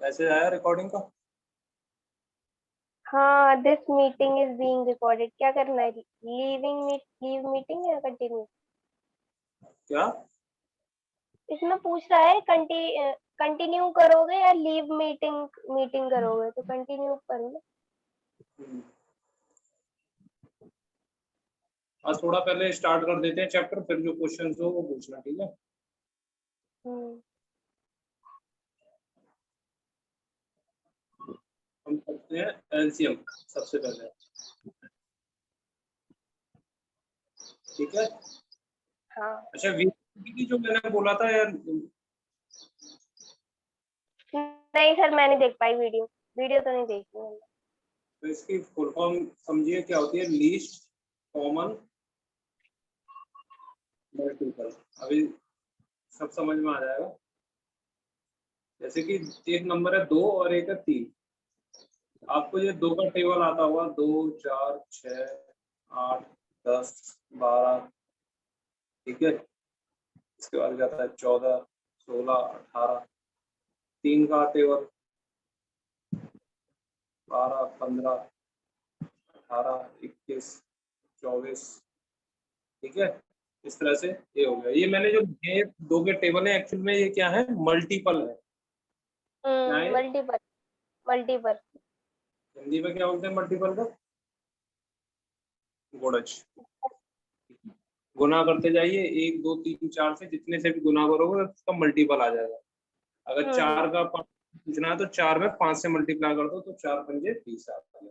Message आया recording का? हाँ, this meeting is being recorded. क्या करना है? लीव मीटिंग या कंटिन्यू? क्या? इसमें पूछ रहा है कंटिन्यू करोगे या लीव मीटिंग करोगे, तो कंटिन्यू करो ना। हम्म। आज थोड़ा पहले स्टार्ट कर देते हैं चैप्टर, फिर जो क्वेश्चंस हो वो पूछना, ठीक है? हम्म। हम करते हैं एलसीएम सबसे पहले, ठीक है? हाँ। अच्छा, वीडियो की जो मैंने बोला था यार, नहीं सर, मैं नहीं देख पाई वीडियो। वीडियो तो नहीं देखी मैंने। तो इसकी फुल फॉर्म समझिए क्या होती है। Least common multiple. अभी सब समझ में आ जाएगा। जैसे कि एक नंबर है 2 और एक है 3। आपको ये 2 का टेबल आता हुआ 2 4 6 8 10 12, ठीक है? इसके बाद जाता है 14 16 18। 3 का टेबल 12 15 18 21 24, ठीक है? इस तरह से ये हो गया। ये मैंने जो ये 2 के टेबल है, एक्चुअल में ये क्या है? मल्टीपल है। क्या है? मल्टीपल। मल्टीपल। हिंदी में क्या बोलते हैं मल्टीपल को? गुणज। गुना करते जाइए, 1 2 3 4 से जितने से भी गुना करोगे उसका मल्टीपल आ जाएगा। अगर 4 का पूछना है तो 4 में 5 से मल्टीप्लाई कर दो तो 4 पंजे 20 आता है,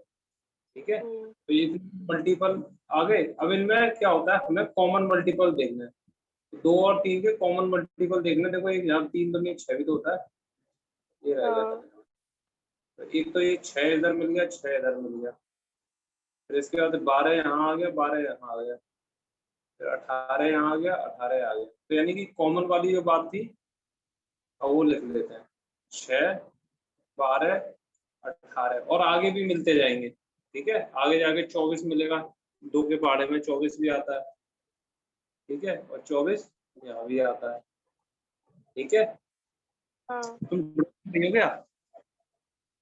ठीक है? तो ये मल्टीपल आ गए। अब इनमें क्या होता है, हमें कॉमन मल्टीपल देखना है। 2 और 3 के कॉमन मल्टीपल देखना। देखो एक यहाँ 3 तो नहीं, 6 भी तो होता है। ये रह गया था। तो एक तो ये 6 इधर मिल गया, 6 इधर मिल गया। फिर इसके बाद 12 यहाँ आ गया, 12 यहाँ आ गया। फिर 18 यहाँ आ गया, 18 आ गया। तो यानी कि कॉमन वाली जो बात थी, अब वो लिख लेते हैं। 6 12 18 और आगे भी मिलते जाएंगे, ठीक है? आगे जाके 24 मिलेगा। 2 के पहाड़े में 24 भी आता है, ठीक है? और 24 यहाँ भी आता है, ठीक है? तुम ड्राइंग हो क्या?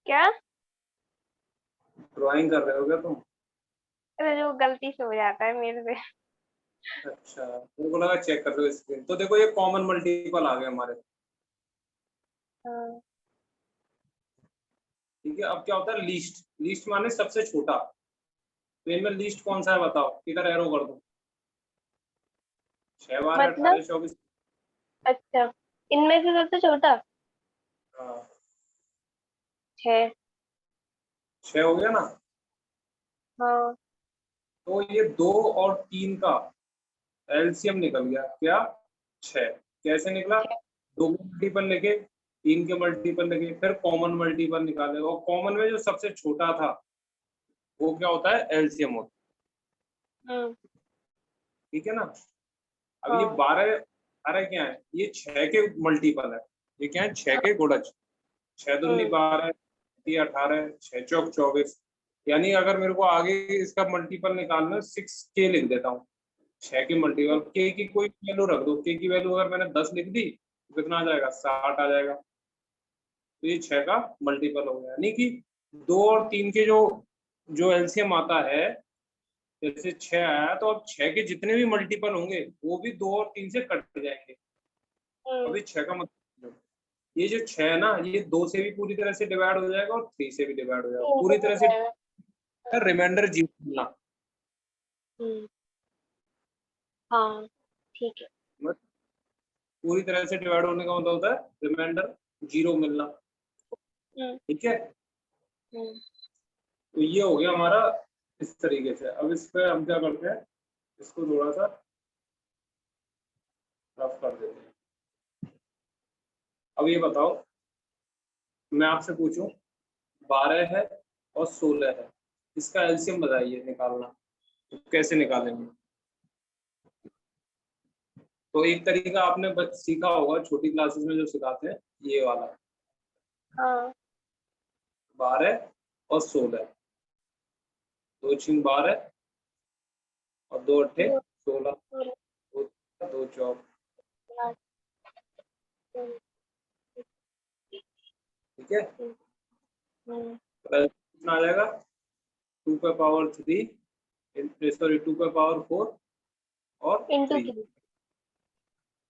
क्या? ड्राइंग कर रहे हो क्या तुम? अरे जो गलती से हो जाता है मेरे से। अच्छा, मेरे को लगा चेक कर रहे हो स्क्रीन। तो देखो ये कॉमन मल्टीपल आ गए हमारे, हाँ। ठीक है? अब क्या होता है लीस्ट? लीस्ट माने सबसे छोटा। तो इनमें लीस्ट कौन सा है बताओ, इधर एरो कर दो। 6 12 मतलब 18 24। अच्छा, इनमें से सबसे छोटा हाँ, 6। 6 हो गया ना? हाँ। तो ये 2 और 3 का एलसीएम निकल गया क्या? 6। कैसे निकला? 2 के मल्टीपल लेके, 3 के मल्टीपल लेके, फिर कॉमन मल्टीपल निकाले, और कॉमन में जो सबसे छोटा था वो क्या होता है? एलसीएम होता हम्म। है, ठीक है ना? अब ये हाँ। 12 12 क्या है? ये 6 के मल्टीपल है। ये क्या है? 6 के गुणज। 6 दूनी हम्म। 12, 18, 6 चौक 24। यानी अगर मेरे को आगे इसका मल्टीपल निकालना, 6 के लिख देता हूँ। 6 के मल्टीपल के की कोई वैल्यू रख दो। के की वैल्यू अगर मैंने 10 लिख दी तो कितना आ जाएगा? 60 आ जाएगा। तो ये 6 का मल्टीपल हो गया। यानी कि 2 और 3 के जो जो एलसीएम आता है, जैसे 6 आया तो अब 6 के जितने भी मल्टीपल होंगे वो भी 2 और 3 से कट जाएंगे। अभी 6 का मतलब, ये जो 6 है ना, ये 2 से भी पूरी तरह से डिवाइड हो जाएगा और 3 से भी डिवाइड हो जाएगा 3 पूरी से हो तरह से। जाएगा। रिमाइंडर 0 मिलना। हम्म। हाँ, ठीक है। पूरी तरह से डिवाइड होने का मतलब होता है रिमाइंडर 0 मिलना, हम्म। ठीक है? हम्म। तो ये हो गया हमारा इस तरीके से। अब इस पे हम क्या करते हैं, इसको थोड़ा सा रफ कर देते हैं। अब ये बताओ, मैं आपसे पूछूं, 12 है और 16 है, इसका एलसीएम बताइए निकालना। तो कैसे निकालेंगे? तो एक तरीका आपने सीखा होगा छोटी क्लासेस में जो सिखाते हैं, ये वाला। हाँ। 12 और 16, 2 छीन 12 और 2 अट्ठे दो 16, और 2 चौक, 8। ठीक ठीक है। कितना आ जाएगा 2 पे पावर 3 सॉरी 2 पे पावर 4 और इंटू 3। 3।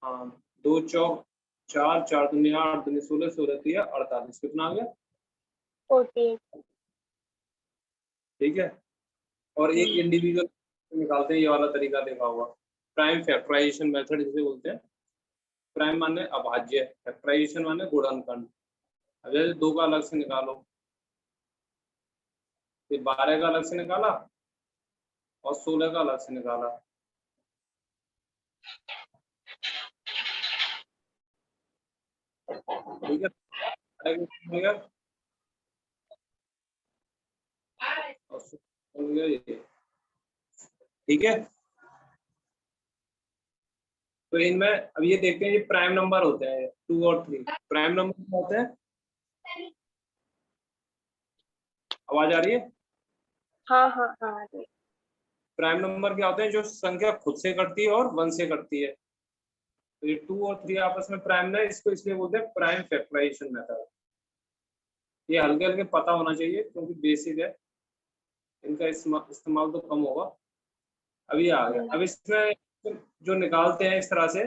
हाँ 2 चौक 4, 4 दूनी 8, दूनी 16, 16 3 48, कितना आ गया 48। ठीक है। और एक इंडिविजुअल निकालते हैं, ये वाला तरीका देखा होगा, प्राइम फैक्टराइजेशन मेथड जिसे बोलते हैं। प्राइम माने अभाज्य, फैक्टराइजेशन माने गुणनखंड। अब जैसे 2 का अलग से निकालो, फिर 12 का अलग से निकाला और 16 का अलग से निकाला, ठीक है। ठीक है। तो इनमें अब ये देखते हैं, ये प्राइम नंबर होते हैं 2 और 3। प्राइम नंबर क्या होते हैं, आवाज आ रही है? हाँ हाँ हाँ। प्राइम नंबर क्या होते हैं, जो संख्या खुद से कटती है और 1 से कटती है। तो ये 2 और 3 आपस में प्राइम है, इसको इसलिए बोलते हैं प्राइम फैक्टराइजेशन मेथड। ये हल्के हल्के पता होना चाहिए क्योंकि बेसिक है, इनका इस्तेमाल तो कम होगा। अभी आ गया। अब इसमें जो निकालते हैं इस तरह से,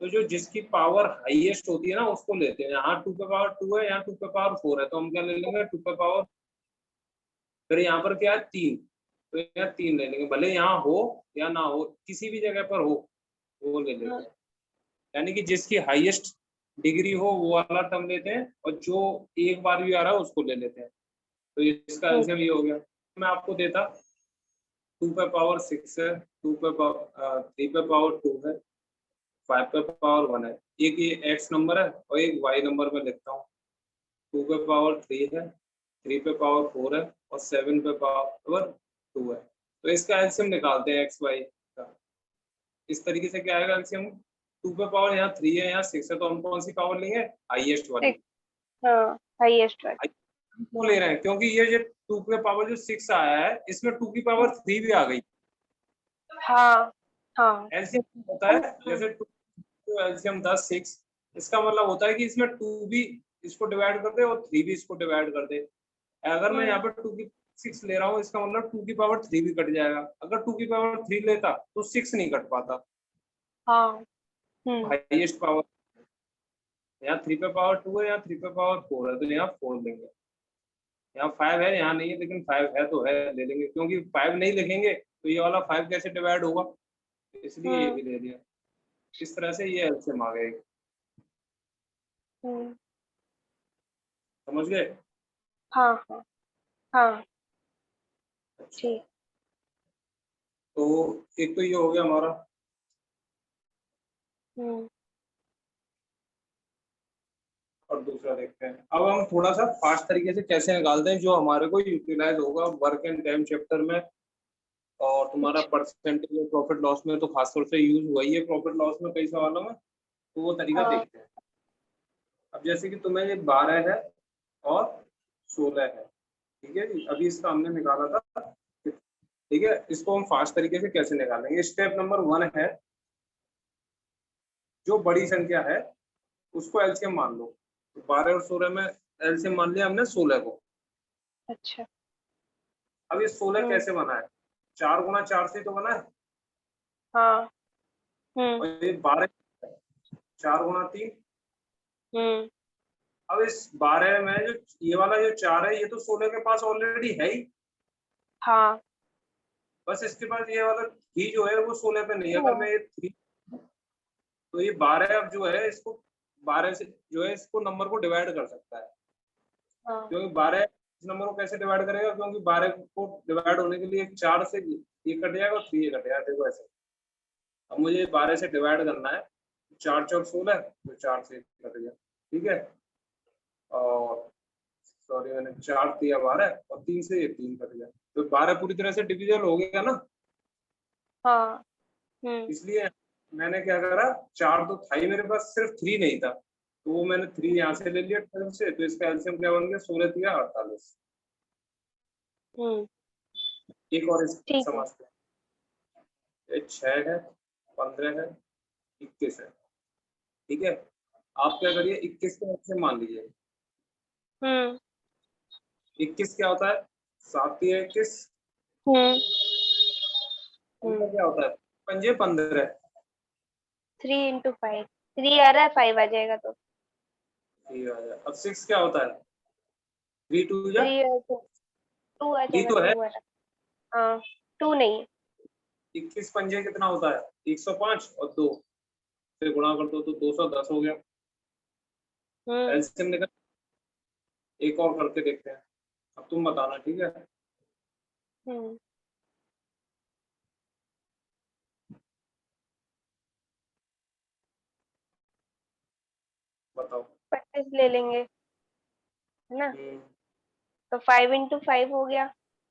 तो जो जिसकी पावर हाईएस्ट होती है ना उसको लेते हैं। यहाँ 2 पे पावर 2 है, यहाँ 2 पे पावर 4 है, तो हम क्या ले लेंगे 2 पे पावर, फिर यहाँ पर क्या है 3, तो यहाँ 3 ले लेंगे, भले यहाँ हो या ना हो, किसी भी जगह पर हो वो ले लेते हैं। यानी कि जिसकी हाईएस्ट डिग्री हो वो वाला टर्म लेते हैं, और जो एक बार भी आ रहा है उसको ले लेते हैं। तो इसका आंसर ये हो गया। मैं आपको देता 2 पे पावर 6 है, 2 पे पावर 3 पे पावर 2 है, 5 पे पावर 1 है। एक ये एक्स नंबर है और एक वाई नंबर में लिखता हूँ। 2 पे पावर 3 है, 3 पे पावर 4 है और 7 पे पावर 2 है। तो इसका एलसीएम निकालते हैं एक्स वाई का। इस तरीके से क्या आएगा एलसीएम, 2 पे पावर यहाँ 3 है, यहाँ 6 है, तो हम कौन सी पावर लेंगे, हाईएस्ट वाली। हाँ हाईएस्ट वाली। क्यों ले रहे हैं, क्योंकि ये जो 2 पे पावर जो 6 आया है, इसमें 2 की पावर 3 भी आ गई। हाँ हाँ। एलसीएम होता है जैसे 2 एलसीएम था 6, इसका मतलब होता है कि इसमें 2 भी इसको डिवाइड कर दे और 3 भी इसको डिवाइड कर दे। अगर मैं यहाँ पर 2 की 6 ले रहा हूँ, इसका मतलब 2 की पावर 3 भी कट जाएगा। अगर 2 की पावर 3 लेता तो 6 नहीं कट पाता। हाँ। हाईएस्ट पावर यहाँ 3 पे पावर 2 है, यहाँ 3 पे पावर 4 है, तो यहाँ 4 लेंगे। यहाँ 5 है, यहाँ नहीं है, लेकिन 5 है तो है, ले लेंगे, क्योंकि 5 नहीं लिखेंगे तो ये वाला 5 कैसे डिवाइड होगा, इसलिए ये भी ले लिया। इस तरह से ये एलसीएम आ गए। समझ गए? हाँ हाँ हाँ। ठीक। तो एक तो ये हो गया हमारा। और दूसरा देखते हैं, अब हम थोड़ा सा फास्ट तरीके से कैसे निकालते हैं जो हमारे को यूटिलाइज होगा वर्क एंड टाइम चैप्टर में, और तुम्हारा परसेंटेज और प्रॉफिट लॉस में तो खासतौर से यूज हुआ ही है, प्रॉफिट लॉस में कई सवालों में, तो वो तरीका देखते हैं। अब जैसे कि तुम्हें ये 12 है और 16 है, ठीक है जी, अभी इसका हमने निकाला था, ठीक है। इसको हम फास्ट तरीके से कैसे निकालेंगे, स्टेप नंबर 1 है, जो बड़ी संख्या है उसको एलसीएम मान लो। तो 12 और 16 में एलसीएम मान लिया हमने 16 को। अच्छा। अब ये 16 कैसे बना है, 4 गुना 4 से तो बना है। हाँ। और ये 12 4 गुना 3। अब इस 12 में जो ये वाला जो 4 है, ये तो 16 के पास ऑलरेडी है ही। हाँ। बस इसके पास ये वाला 3 जो है वो 16 पे नहीं है। अगर मैं ये 3, तो ये 12 अब जो है इसको 12 से जो है इसको नंबर को डिवाइड कर सकता है। क्योंकि 12 इस नंबर को कैसे डिवाइड करेगा, क्योंकि 12 को डिवाइड होने के लिए 4 से ये कट जाएगा और 3 ये कट जाएगा। देखो ऐसे, अब मुझे 12 से डिवाइड करना है, 4 चौक 16, तो 4 से कट गया, ठीक है। और सॉरी मैंने 4 दिया 12 और 3 से ये 3 कट गया, तो 12 पूरी तरह से डिविजल हो गया ना। हाँ। इसलिए मैंने क्या करा, 4 तो था ही मेरे पास, सिर्फ 3 नहीं था, तो वो मैंने 3 यहाँ से ले लिया 12 से, तो इसका एलसीएम क्या बन गया 16 3 48। एक और समझते हैं, ये 6 है, 15 है, 21 है, ठीक है। आप क्या करिए 21 को एलसीएम मान लीजिए, हम्म 21 क्या होता है? 7 या 21। हम्म 15 क्या होता है? 5 15। 3 × 5, 3 आ रहा है, 5 आ जाएगा तो। ठीक है, अब 6 क्या होता है? 3 2 या 3 और 2 आ 3 जाएगा, तो है। 2 आ रहा। हाँ 2 नहीं है। 21 पंजे कितना होता है? 105 और 2 से गुणा कर दो तो 210 हो गया। हम्म एलसीएम निकल। एक और करके देखते हैं, अब तुम बताना, ठीक है? हम्म बताओ। 25 ले लेंगे, है ना? हम्म, तो 5 × 5 हो गया,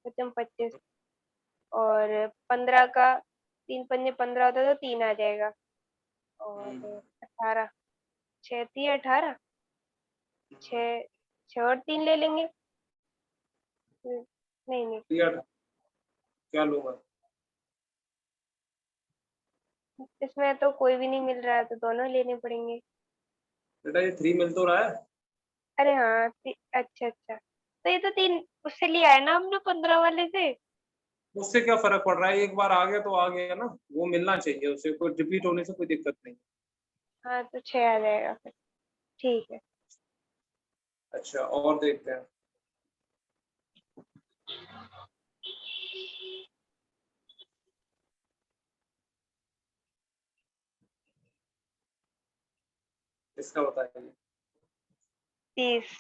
बच्चम 25। और 15 का 3 × 5 = 15 होता है, तो 3 आ जाएगा। और हम्म, 18, 6×3 = 18। छः, 6 और 3 ले लेंगे। नहीं नहीं, ठीक है, क्या लूंगा? इसमें तो कोई भी नहीं मिल रहा है, तो दोनों लेने पड़ेंगे। बेटा ये 3 मिल तो रहा है। अरे हाँ, अच्छा अच्छा, तो ये तो 3 उससे लिया है ना हमने, 15 वाले से। उससे क्या फर्क पड़ रहा है? एक बार आ गया तो आ गया ना, वो मिलना चाहिए, उसे कोई रिपीट होने से कोई दिक्कत नहीं। हाँ तो 6 आ जाएगा फिर, ठीक है। अच्छा, और देखते हैं। इसका बताइए। 30,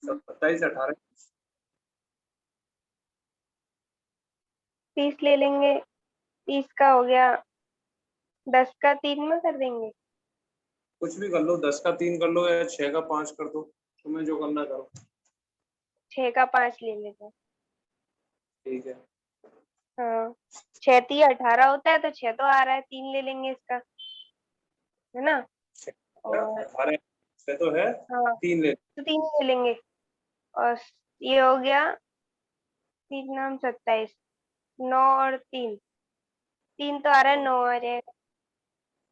27 18। 30 ले लेंगे। 30 का हो गया, 10 का 3 में कर देंगे। कुछ भी कर लो, 10 का 3 कर लो या 6 का 5 कर दो, तुम्हें जो करना करो। 6 का 5 ले लेते हैं। ठीक है। हाँ, 6×3 = 18 होता है, तो 6 तो आ रहा है, 3 ले लेंगे इसका, है ना? 6 और 18 6 तो है, हाँ, 3 ले। तो 3 ले लेंगे। और ये हो गया 3×9 = 27। 9 और 3, 3 तो आ रहा है, 9 आ जाएगा।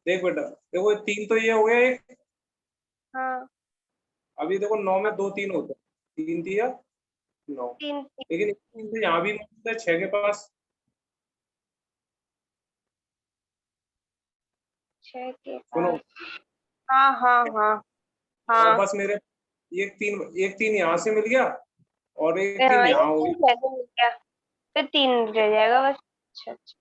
देख बेटा, देखो 3 तो ये हो गया एक। हाँ, अभी देखो 9 में 2 3 होते हैं, 3 दिया 9। 3 लेकिन 3 तो यहाँ भी मौजूद है 6 के पास। 6 के सुनो, पास। हाँ हाँ हाँ और हाँ। बस मेरे एक तीन यहाँ से मिल गया और एक तीन हाँ, ये यहाँ हो गया। 3 कैसे मिल गया? फिर 3 रह जाएगा बस। अच्छा अच्छा,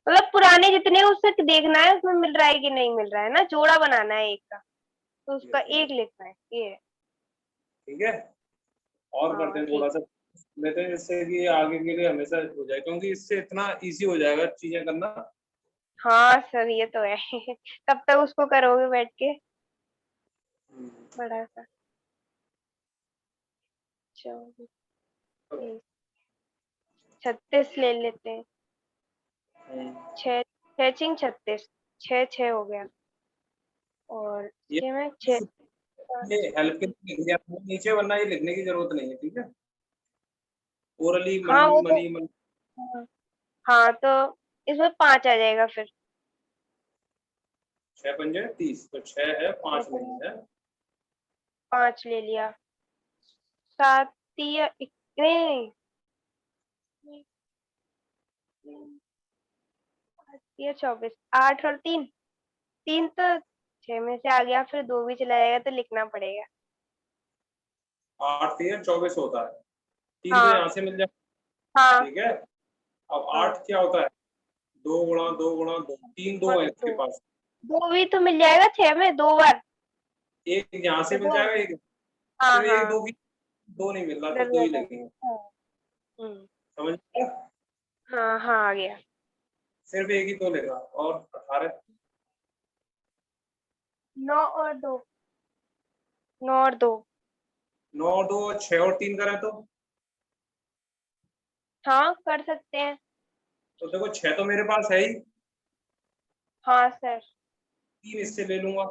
मतलब पुराने जितने हैं उससे देखना है उसमें मिल रहा है कि नहीं मिल रहा है ना, जोड़ा बनाना है एक का, तो उसका एक लिखना है ये है। ठीक है, और करते हाँ हैं ठीक। थोड़ा सा लेते हैं, जिससे कि आगे के लिए हमेशा हो जाए, क्योंकि इससे इतना इजी हो जाएगा चीजें करना। हाँ सर, ये तो है। कब तक उसको करोगे बैठ के, हम्म, बड़ा सा। 24, 30, 36 ले लेते हैं। हम्म। 6, 6×6 = 36, 6 6 हो गया। और ये 6 में 6, ये हेल्प के लिए लिख दिया मैंने नीचे, वरना ये लिखने की जरूरत नहीं है, ठीक है? ओरली हाँ मनी वो तो, मनी मनी। हाँ हाँ, तो इसमें 5 आ जाएगा फिर। 6 पंजे 30, तो 6 है 5 नहीं लेकिन है। 5 ले लिया। 7 या नहीं नहीं, नहीं, 8 या 24, 8 और 3, 3 तो 6 में से आ गया, फिर 2 भी चला जाएगा तो लिखना पड़ेगा। 8 3 24 होता है, 3 तो हाँ यहाँ से मिल जाए। हाँ ठीक है, अब हाँ। 8 क्या होता है? 2 गुणा 2 गुणा 2, 3 2 और है इसके 2, पास। 2 भी तो मिल जाएगा 6 में 2 बार। एक यहाँ से तो मिल 2, जाएगा एक, हाँ सिर्फ एक हाँ, 2 की, 2 नहीं मिल रहा तो इधर 2 ही ज्यादा। लगेंगे। हाँ। हम्म, समझ गया? हाँ हाँ आ गया। सिर्फ एक ही तो लेगा। और 18। 9 और 2, 9 और 2। 9 और 2 6 और 3 करें हाँ कर सकते हैं। तो देखो 6 तो मेरे पास है ही, हाँ सर। 3 इससे ले लूंगा,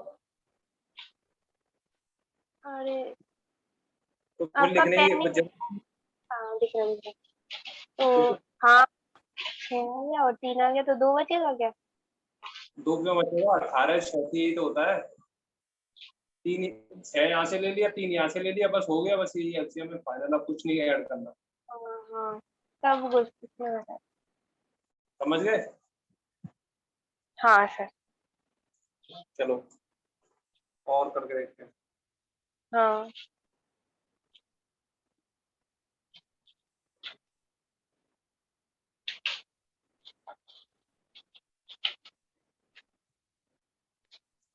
अरे, तो फिर आपका लिखने पेन की नहीं है? जब हाँ दिख रहा है, दिख रहा है। तो हाँ, 6 आ गया और 3 आ गया, तो 2 बचेगा क्या? 2 क्यों बचेगा? 18 6 यही तो होता है। तीन 6 यहाँ से ले लिया, 3 यहाँ से ले लिया, बस हो गया, बस यही एलसीएम में फाइनल, अब कुछ नहीं ऐड करना। हाँ सब कुछ इसमें बता। समझ गए? हाँ सर। चलो और करके देखते हैं। हाँ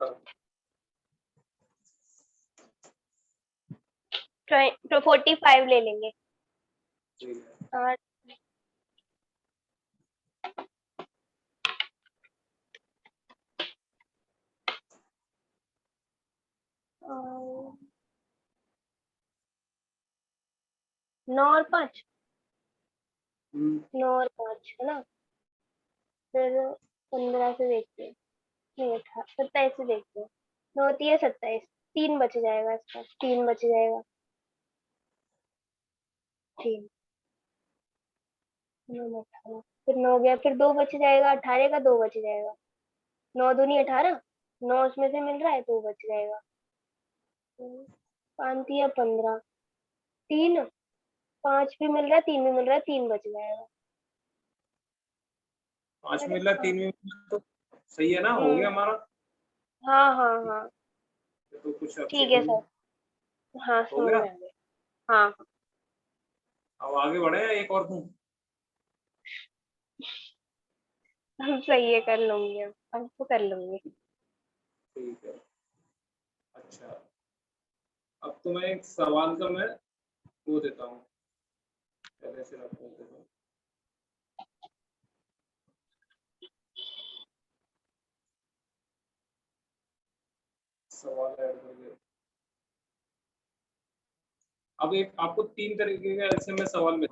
करो। 45 ले लेंगे। ठीक है। हाँ, और 9 और 5, 9 और 5 है ना, फिर 15 से देखते हैं, नहीं 27 से देखते हैं, 9 3 27, 3 बच जाएगा इसका, 3 बच जाएगा, 3 9 18, फिर 9 गया, फिर 2 बच जाएगा, 18 का 2 बच जाएगा, 9 दूनी 18, 9 उसमें से मिल रहा है, 2 बच जाएगा, 5 या 15, 3, 5 भी मिल रहा है, 3 भी मिल रहा है, 3 बच जाएगा। 5 अरे मिल रहा है, 3 हाँ। में मिल रहा है, तो सही है ना, हो हम्म, गया हमारा। हाँ हाँ हाँ। तो कुछ अब ठीक चेंज है नहीं। सर। हाँ हो समझ गया। में आ गया। हाँ अब आगे बढ़े या एक और दूं? हम सही है, कर लूंगी, अब तो कर लूंगी। ठीक है। अच्छा, अब तो मैं एक सवाल का मैं वो देता हूँ, पहले से मैं पूछ देता हूँ। सवाल ऐड करके, अब एक आपको 3 तरीके का ऐसे में सवाल मिल,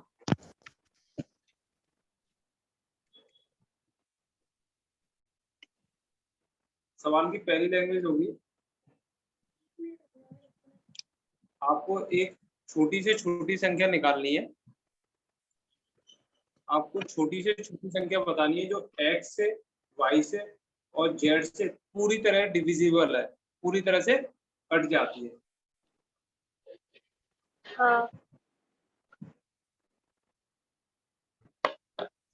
सवाल की पहली लैंग्वेज होगी, आपको एक छोटी से छोटी संख्या निकालनी है, आपको छोटी से छोटी संख्या बतानी है जो x से, y से और z से पूरी तरह डिविजिबल है, पूरी तरह से कट जाती है। हाँ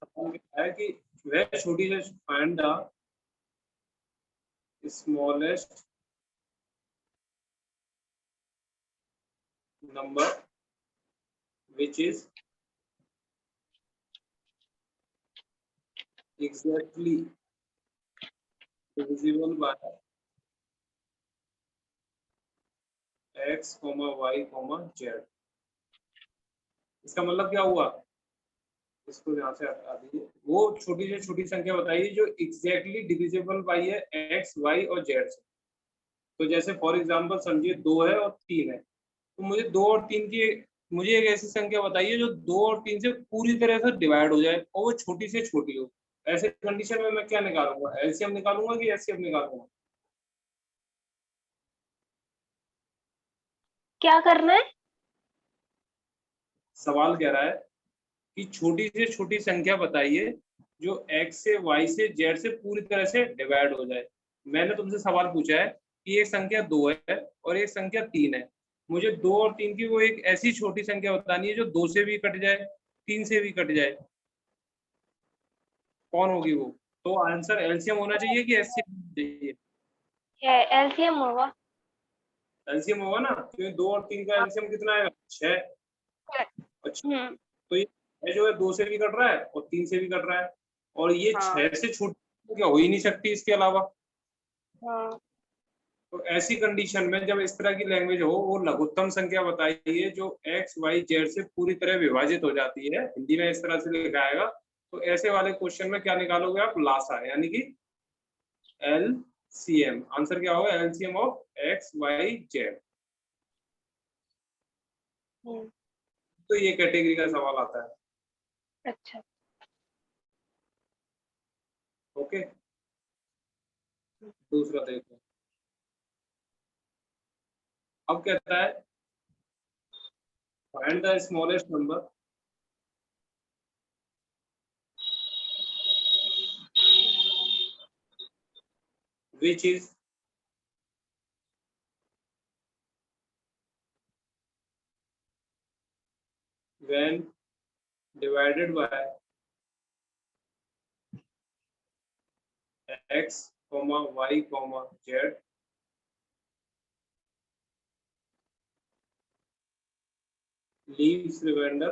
सवाल क्या है कि वह छोटी से, find the smallest number which is exactly divisible by x, y, z। इसका मतलब क्या हुआ, इसको यहाँ से हटा दीजिए, वो छोटी से छोटी संख्या बताइए जो एग्जैक्टली डिविजिबल बाई है x, y और z से। तो जैसे फॉर एग्जांपल समझिए 2 है और 3 है, तो मुझे 2 और 3 की, मुझे एक ऐसी संख्या बताइए जो 2 और 3 से पूरी तरह से डिवाइड हो जाए और वो छोटी से छोटी हो। ऐसे कंडीशन में मैं क्या निकालूंगा, एलसीएम निकालूंगा कि एचसीएफ निकालूंगा? क्या करना है? सवाल कह रहा है कि छोटी से छोटी संख्या बताइए जो x से, y से, z से पूरी तरह से डिवाइड हो जाए। मैंने तुमसे सवाल पूछा है कि एक संख्या 2 है और एक संख्या 3 है, मुझे 2 और 3 की वो एक ऐसी छोटी संख्या बतानी है जो 2 से भी कट जाए, 3 से भी कट जाए, कौन होगी वो? तो आंसर एलसीएम होना चाहिए कि एचसीएफ होना चाहिए? एलसीएम होगा। एलसीएम होगा ना, क्योंकि 2 और 3 का हाँ, एलसीएम कितना आएगा, 6। अच्छा, हम्म, तो ये जो है 2 से भी कट रहा है और 3 से भी कट रहा है, और ये हाँ 6 से छोटी क्या हो ही नहीं सकती इसके अलावा। हाँ। तो ऐसी कंडीशन में जब इस तरह की लैंग्वेज हो, वो लघुत्तम संख्या बताइए जो x, y, z से पूरी तरह विभाजित हो जाती है, हिंदी में इस तरह से लिखा आएगा। तो ऐसे वाले क्वेश्चन में क्या निकालोगे आप, लासा, यानी कि एलसीएम। आंसर क्या होगा, LCM of x, y, z। हम्म, तो ये कैटेगरी का सवाल आता है। अच्छा। ओके, दूसरा देखो। अब कहता है find the smallest number which is when divided by x, y, z leaves remainder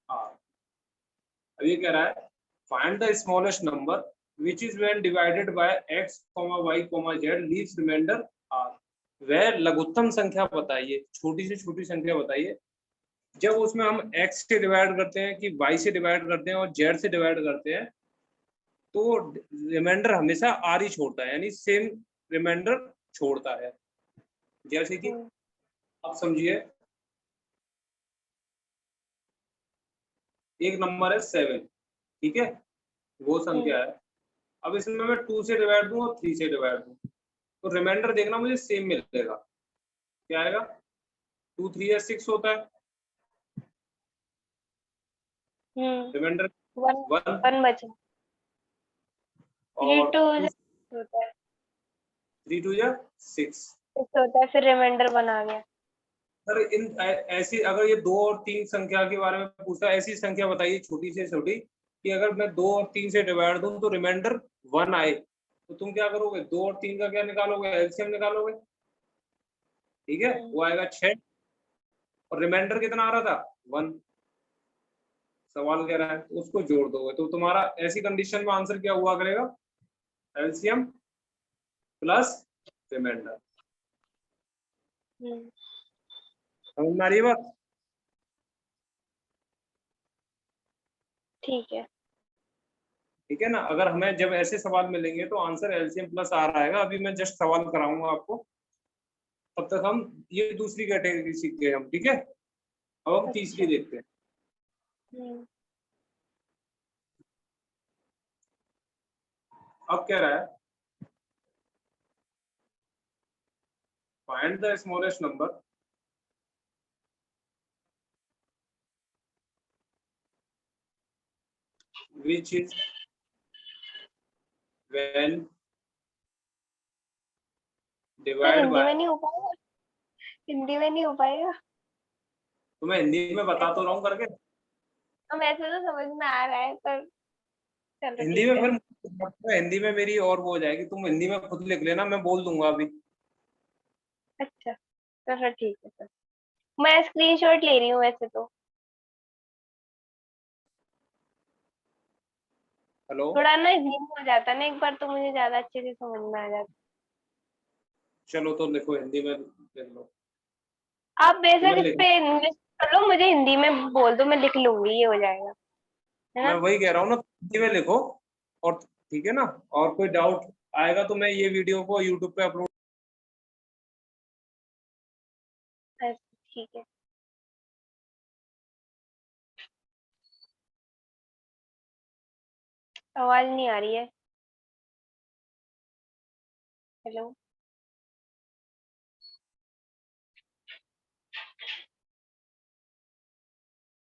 r। अब ये कह रहा है find the smallest number which is when divided by x, y, z leaves remainder r। वह लघुत्तम संख्या बताइए, छोटी से छोटी संख्या बताइए जब उसमें हम x से डिवाइड करते हैं कि y से डिवाइड करते हैं और z से डिवाइड करते हैं तो रिमाइंडर हमेशा r ही छोड़ता है, यानी सेम रिमाइंडर छोड़ता है। जैसे कि आप समझिए एक नंबर है 7, ठीक है, वो संख्या है। अब इसमें मैं 2 से डिवाइड दूं और 3 से डिवाइड दूं तो रिमाइंडर देखना मुझे सेम मिलेगा। क्या आएगा? 2 3 या 6 होता है, रिमाइंडर 1 बचा, और 3 2 3 2 या 6 होता है, फिर रिमाइंडर बना गया। सर इन ऐसी अगर ये 2 और 3 संख्या के बारे में पूछता है, ऐसी संख्या बताइए छोटी से छोटी कि अगर मैं 2 और 3 से डिवाइड दूं तो रिमाइंडर 1 आए, तो तुम क्या करोगे? 2 और 3 का क्या निकालोगे? एलसीएम निकालोगे, ठीक है, वो आएगा 6 और रिमाइंडर कितना आ रहा था? 1। सवाल कह रहा है तो उसको जोड़ दोगे तो तुम्हारा ऐसी कंडीशन में आंसर क्या हुआ करेगा? LCM plus remainder. समझ में आ रही है बात? ठीक है, ठीक है ना। अगर हमें जब ऐसे सवाल मिलेंगे तो आंसर एलसीएम प्लस आर आएगा। अभी मैं जस्ट सवाल कराऊंगा आपको, तब तक हम ये दूसरी कैटेगरी सीख गए हम, ठीक है। अब हम तीसरी देखते हैं। अब कह रहा है find the smallest number which is when divided Hindi by। में नहीं हो पाएगा, हिंदी में नहीं हो पाएगा। तो मैं हिंदी में बता तो रहा हूँ करके, हम ऐसे तो समझ में आ रहा है, पर चलो हिंदी ठीक में है। फिर हिंदी में मेरी और वो हो जाएगी, तुम हिंदी में खुद लिख लेना, मैं बोल दूंगा अभी। अच्छा तो फिर ठीक है सर, मैं स्क्रीनशॉट ले रही हूँ वैसे तो। हेलो, थोड़ा ना धीम हो जाता ना एक बार तो मुझे ज्यादा अच्छे से समझ में आ जाता। चलो तो लिखो, हिंदी में लिख लो। आप बेशक तुम्हें इस लिख, पे इंग्लिश कर लो, मुझे हिंदी में बोल दो, मैं लिख लूंगी, ये हो जाएगा, है मैं ना। वही कह रहा हूँ ना, हिंदी में लिखो। और ठीक है ना, और कोई डाउट आएगा तो मैं ये वीडियो को यूट्यूब पे अपलोड। ठीक है। आवाज नहीं आ रही है। हेलो,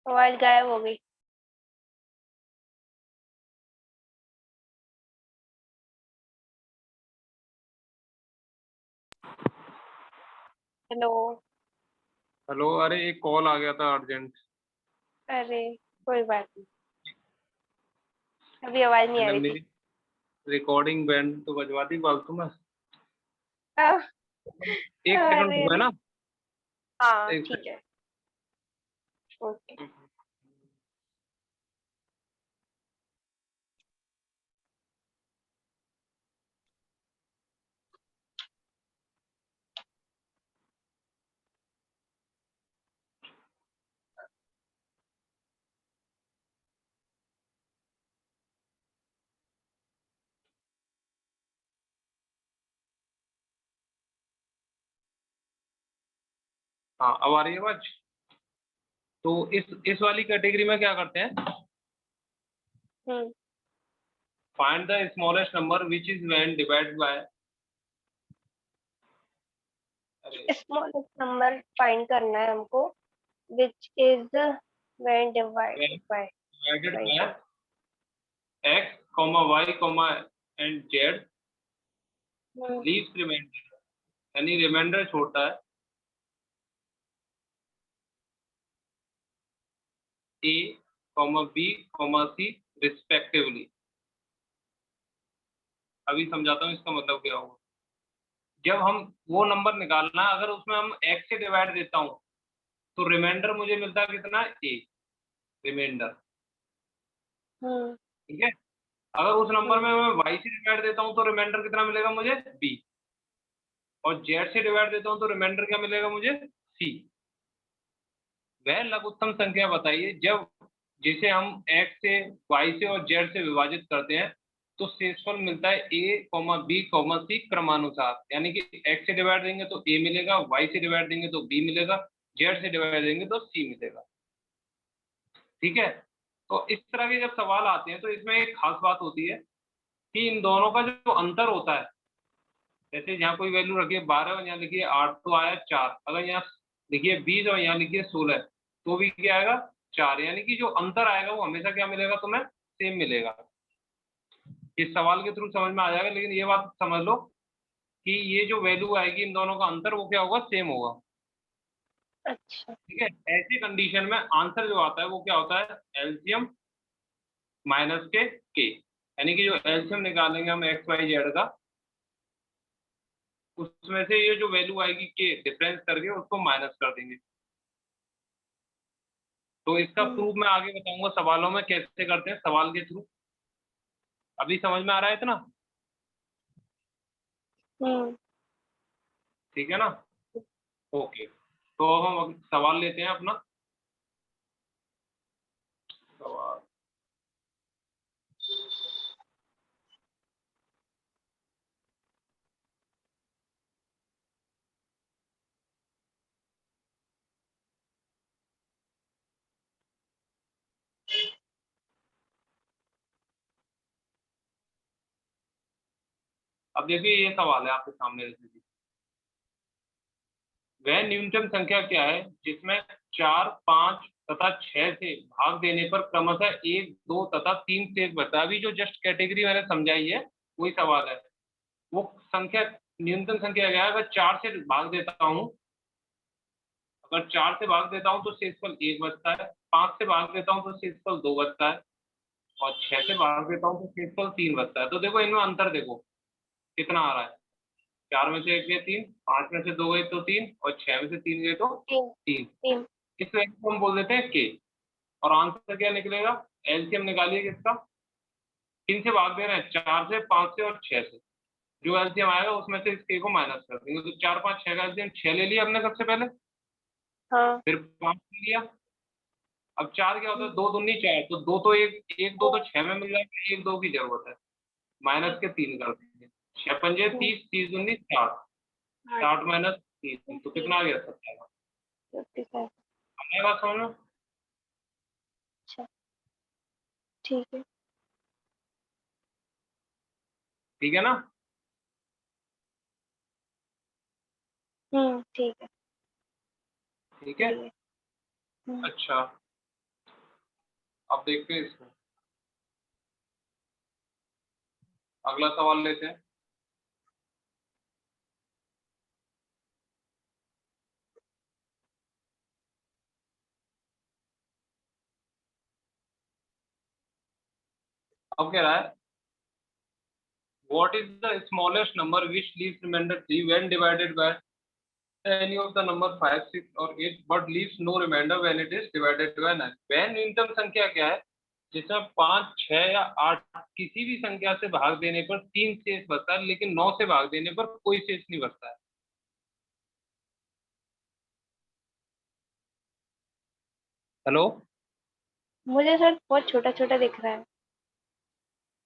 आवाज गायब हो गई। हेलो। हेलो, अरे एक कॉल आ गया था अर्जेंट। अरे कोई बात नहीं, अभी आवाज नहीं आ रही थी। मेरी रिकॉर्डिंग बैंड तो बजवा दी फालतू में। एक सेकंड अरे हुआ है ना, हाँ एक ठीक है, ओके। सेकंड। हाँ अब आ रही है आवाज। तो इस वाली कैटेगरी में क्या करते हैं? Find the smallest number which is when divided by. Smallest number find करना है हमको, which is when divided by divided by x, y, and z leaves remainder यानी रिमाइंडर छोटा है A, B, C रिस्पेक्टिवली। अभी समझाता हूँ इसका मतलब क्या होगा। जब हम वो नंबर निकालना, अगर उसमें हम x से डिवाइड देता हूँ तो रिमाइंडर मुझे मिलता है कितना, A रिमाइंडर, ठीक है। अगर उस नंबर में मैं y से डिवाइड देता हूँ तो रिमाइंडर कितना मिलेगा मुझे, B, और z से डिवाइड देता हूँ तो रिमाइंडर क्या मिलेगा मुझे, C। वह लघुत्तम संख्या बताइए जब जिसे हम x से, y से और z से विभाजित करते हैं तो शेषफल मिलता है A, B, C क्रमानुसार। यानी कि x से डिवाइड देंगे तो A मिलेगा, y से डिवाइड देंगे तो B मिलेगा, z से डिवाइड देंगे तो C मिलेगा, ठीक है। तो इस तरह के जब सवाल आते हैं तो इसमें एक खास बात होती है कि इन दोनों का जो अंतर होता है, जैसे यहाँ कोई वैल्यू रखिए 12 और यहाँ लिखिए 8 तो आया 4, अगर यहाँ लिखिए 20 और यहाँ लिखिए 16 तो भी क्या आएगा, 4। यानी कि जो अंतर आएगा वो हमेशा क्या मिलेगा तुम्हें, सेम मिलेगा। इस सवाल के थ्रू समझ में आ जाएगा, लेकिन ये बात समझ लो कि ये जो वैल्यू आएगी इन दोनों का अंतर वो क्या होगा, सेम होगा। अच्छा। ठीक है। ऐसी कंडीशन में आंसर जो आता है वो क्या होता है, एलसीएम माइनस के। यानी कि जो एलसीएम निकालेंगे हम एक्स वाई जेड का, उसमें से ये जो वैल्यू आएगी के डिफरेंस करके उसको माइनस कर देंगे। तो इसका प्रूफ मैं आगे बताऊंगा सवालों में कैसे करते हैं, सवाल के थ्रू। अभी समझ में आ रहा है इतना, ठीक है ना। ओके, तो हम सवाल लेते हैं अपना सवाल। अब देखिए ये सवाल है आपके सामने, जैसे वह न्यूनतम संख्या क्या है जिसमें 4, 5 तथा 6 से भाग देने पर क्रमशः 1, 2 तथा 3 से बचा। अभी जो जस्ट कैटेगरी मैंने समझाई है वही सवाल है। वो संख्या, न्यूनतम संख्या क्या है, अगर 4 से भाग देता हूँ, अगर 4 से भाग देता हूँ तो शेषफल 1 बचता है, 5 से भाग देता हूँ तो शेषफल 2 बचता है, और 6 से भाग देता हूँ तो शेषफल 3 बचता है। तो देखो इनमें अंतर देखो कितना आ रहा है, 4 में से 1 गए 3, 5 में से 2 गए तो 3, और 6 में से 3 गए तो 3। इस वैल्यू को हम बोल देते हैं के। और आंसर क्या निकलेगा, एलसीएम निकालिए किसका, किन से भाग दे रहे हैं, 4 से, 5 से और 6 से। जो एलसीएम आएगा उसमें से इस के को माइनस कर देंगे। तो 4, 5, 6 का एलसीएम 6 ले लिया हमने सबसे पहले, फिर 5 ले लिया। अब 4 क्या होता है, 2 दूनी 4, तो 2 तो 1 2 तो 6 में मिल जाएगा, 1 2 की जरूरत है, माइनस के 3 कर देंगे। 6 पंजे 30, 30 दूनी 60, 60 माइनस 3 तो कितना आ गया, 57। आने बात समझ में, ठीक है। ठीक है ना। ठीक है। ठीक है। अच्छा, अब देखते हैं इसको, अगला सवाल लेते हैं। अब कह रहा है what is the smallest number which leaves remainder 3 when divided by any of the number 5, 6 or 8 but leaves no remainder when it is divided by 9। वह न्यूनतम संख्या क्या है जिसमें 5, 6 या 8 किसी भी संख्या से भाग देने पर 3 शेष बचता है, लेकिन 9 से भाग देने पर कोई शेष नहीं बचता है। हेलो, मुझे सर बहुत छोटा छोटा दिख रहा है।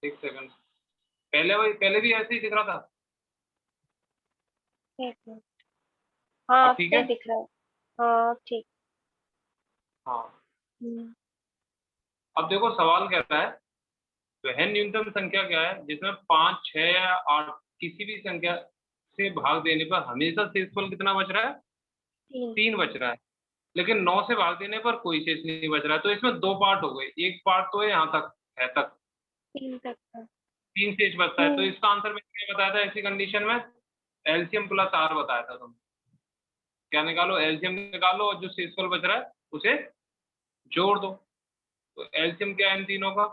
एक सेकंड, पहले भी ऐसे ही दिख रहा था। एक मिनट। हाँ अब अब ठीक सही है। दिख रहा है। हाँ ठीक। हाँ, अब देखो सवाल कहता है वह न्यूनतम संख्या क्या है जिसमें 5, 6 या 8 किसी भी संख्या से भाग देने पर हमेशा शेषफल कितना बच रहा है, 3 बच रहा है, लेकिन 9 से भाग देने पर कोई शेष नहीं बच रहा है। तो इसमें दो पार्ट हो गए, एक पार्ट तो है यहाँ तक है तक 3 तक का। 3 शेष बचता है। तो इसका आंसर मैंने क्या बताया था ऐसी कंडीशन में, एलसीएम प्लस आर बताया था तुम, क्या निकालो, एलसीएम निकालो और जो शेषफल बच रहा है उसे जोड़ दो। तो एलसीएम क्या है इन तीनों का,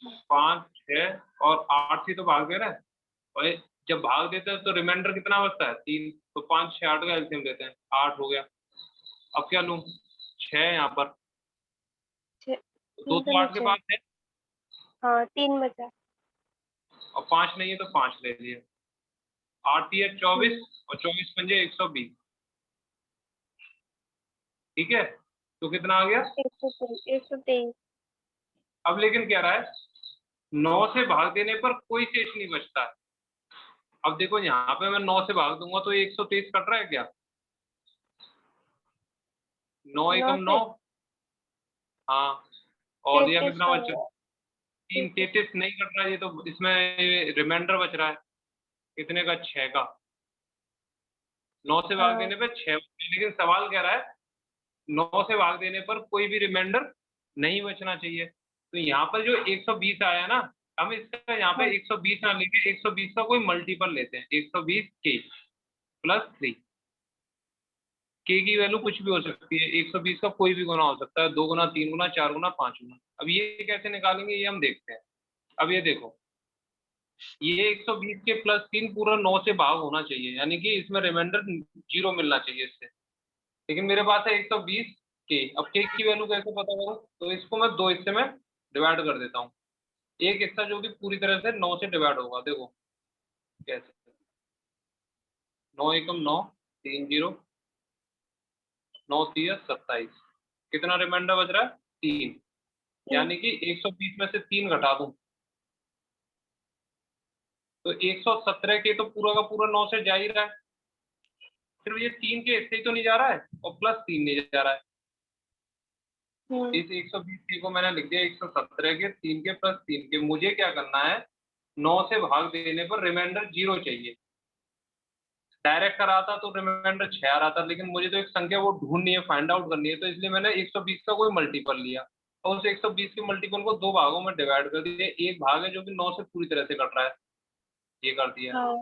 5, 6 और 8 से तो भाग दे रहा है, और जब भाग देते हैं तो रिमाइंडर कितना बचता है, 3। तो 5, 6, 8 का एलसीएम देते हैं, 8 हो गया। अब क्या लूं, 6 यहाँ पर, दो तीन तो तो 8 के नीचे। पास है हाँ 3 बचा। और 5 नहीं है तो 5 ले लिए। 8 है 24 हम्म, और 24 पंजे 120, ठीक है। तो कितना आ गया। 123। अब लेकिन क्या रहा है, 9 से भाग देने पर कोई शेष नहीं बचता है। अब देखो यहाँ पे मैं 9 से भाग दूंगा तो 123 कट रहा है क्या, 9 9 एकम 9। से हाँ, और यह 33 कितना का बचा, होगा। 3, 33 नहीं कट रहा है, ये तो इसमें रिमाइंडर बच रहा है कितने का, 6 का। 9 से भाग हाँ देने पर 6, लेकिन सवाल कह रहा है 9 से भाग देने पर कोई भी रिमाइंडर नहीं बचना चाहिए। तो यहाँ पर जो 120 आया ना, हम इसका यहाँ पे हाँ 120 ना लेके 120 का कोई मल्टीपल लेते हैं, 120 के प्लस 3। के की वैल्यू कुछ भी हो सकती है, 120 का कोई भी गुना हो सकता है, 2 गुना, 3 गुना, 4 गुना, 5 गुना। अब ये कैसे निकालेंगे ये हम देखते हैं। अब ये देखो, ये 120 के प्लस 3 पूरा 9 से भाग होना चाहिए, यानी कि इसमें रिमाइंडर 0 मिलना चाहिए इससे। लेकिन मेरे पास है 120 के। अब के की वैल्यू कैसे पता करूं, तो इसको मैं 2 हिस्से में डिवाइड कर देता हूँ। एक हिस्सा जो कि पूरी तरह से 9 से डिवाइड होगा, देखो कैसे, 9 एकम 9, 3 0, 9 3 27, कितना रिमाइंडर बच रहा है, 3। यानी कि 120 में से 3 घटा दूं तो 117 के तो पूरा का पूरा 9 से जा ही रहा है, सिर्फ ये 3 के हिस्से ही तो नहीं जा रहा है और प्लस 3 नहीं जा रहा है। इस 120 के को मैंने लिख दिया 117 के, 3 के प्लस 3 के। मुझे क्या करना है, 9 से भाग देने पर रिमाइंडर 0 चाहिए। डायरेक्ट करा था तो रिमाइंडर 6 आ रहा था, लेकिन मुझे तो एक संख्या वो ढूंढनी है, फाइंड आउट करनी है, तो इसलिए मैंने 120 का कोई मल्टीपल लिया और उस 120 के मल्टीपल को 2 भागों में डिवाइड कर दिया। एक भाग है जो कि 9 से पूरी तरह से कट रहा है, ये कर दिया। हाँ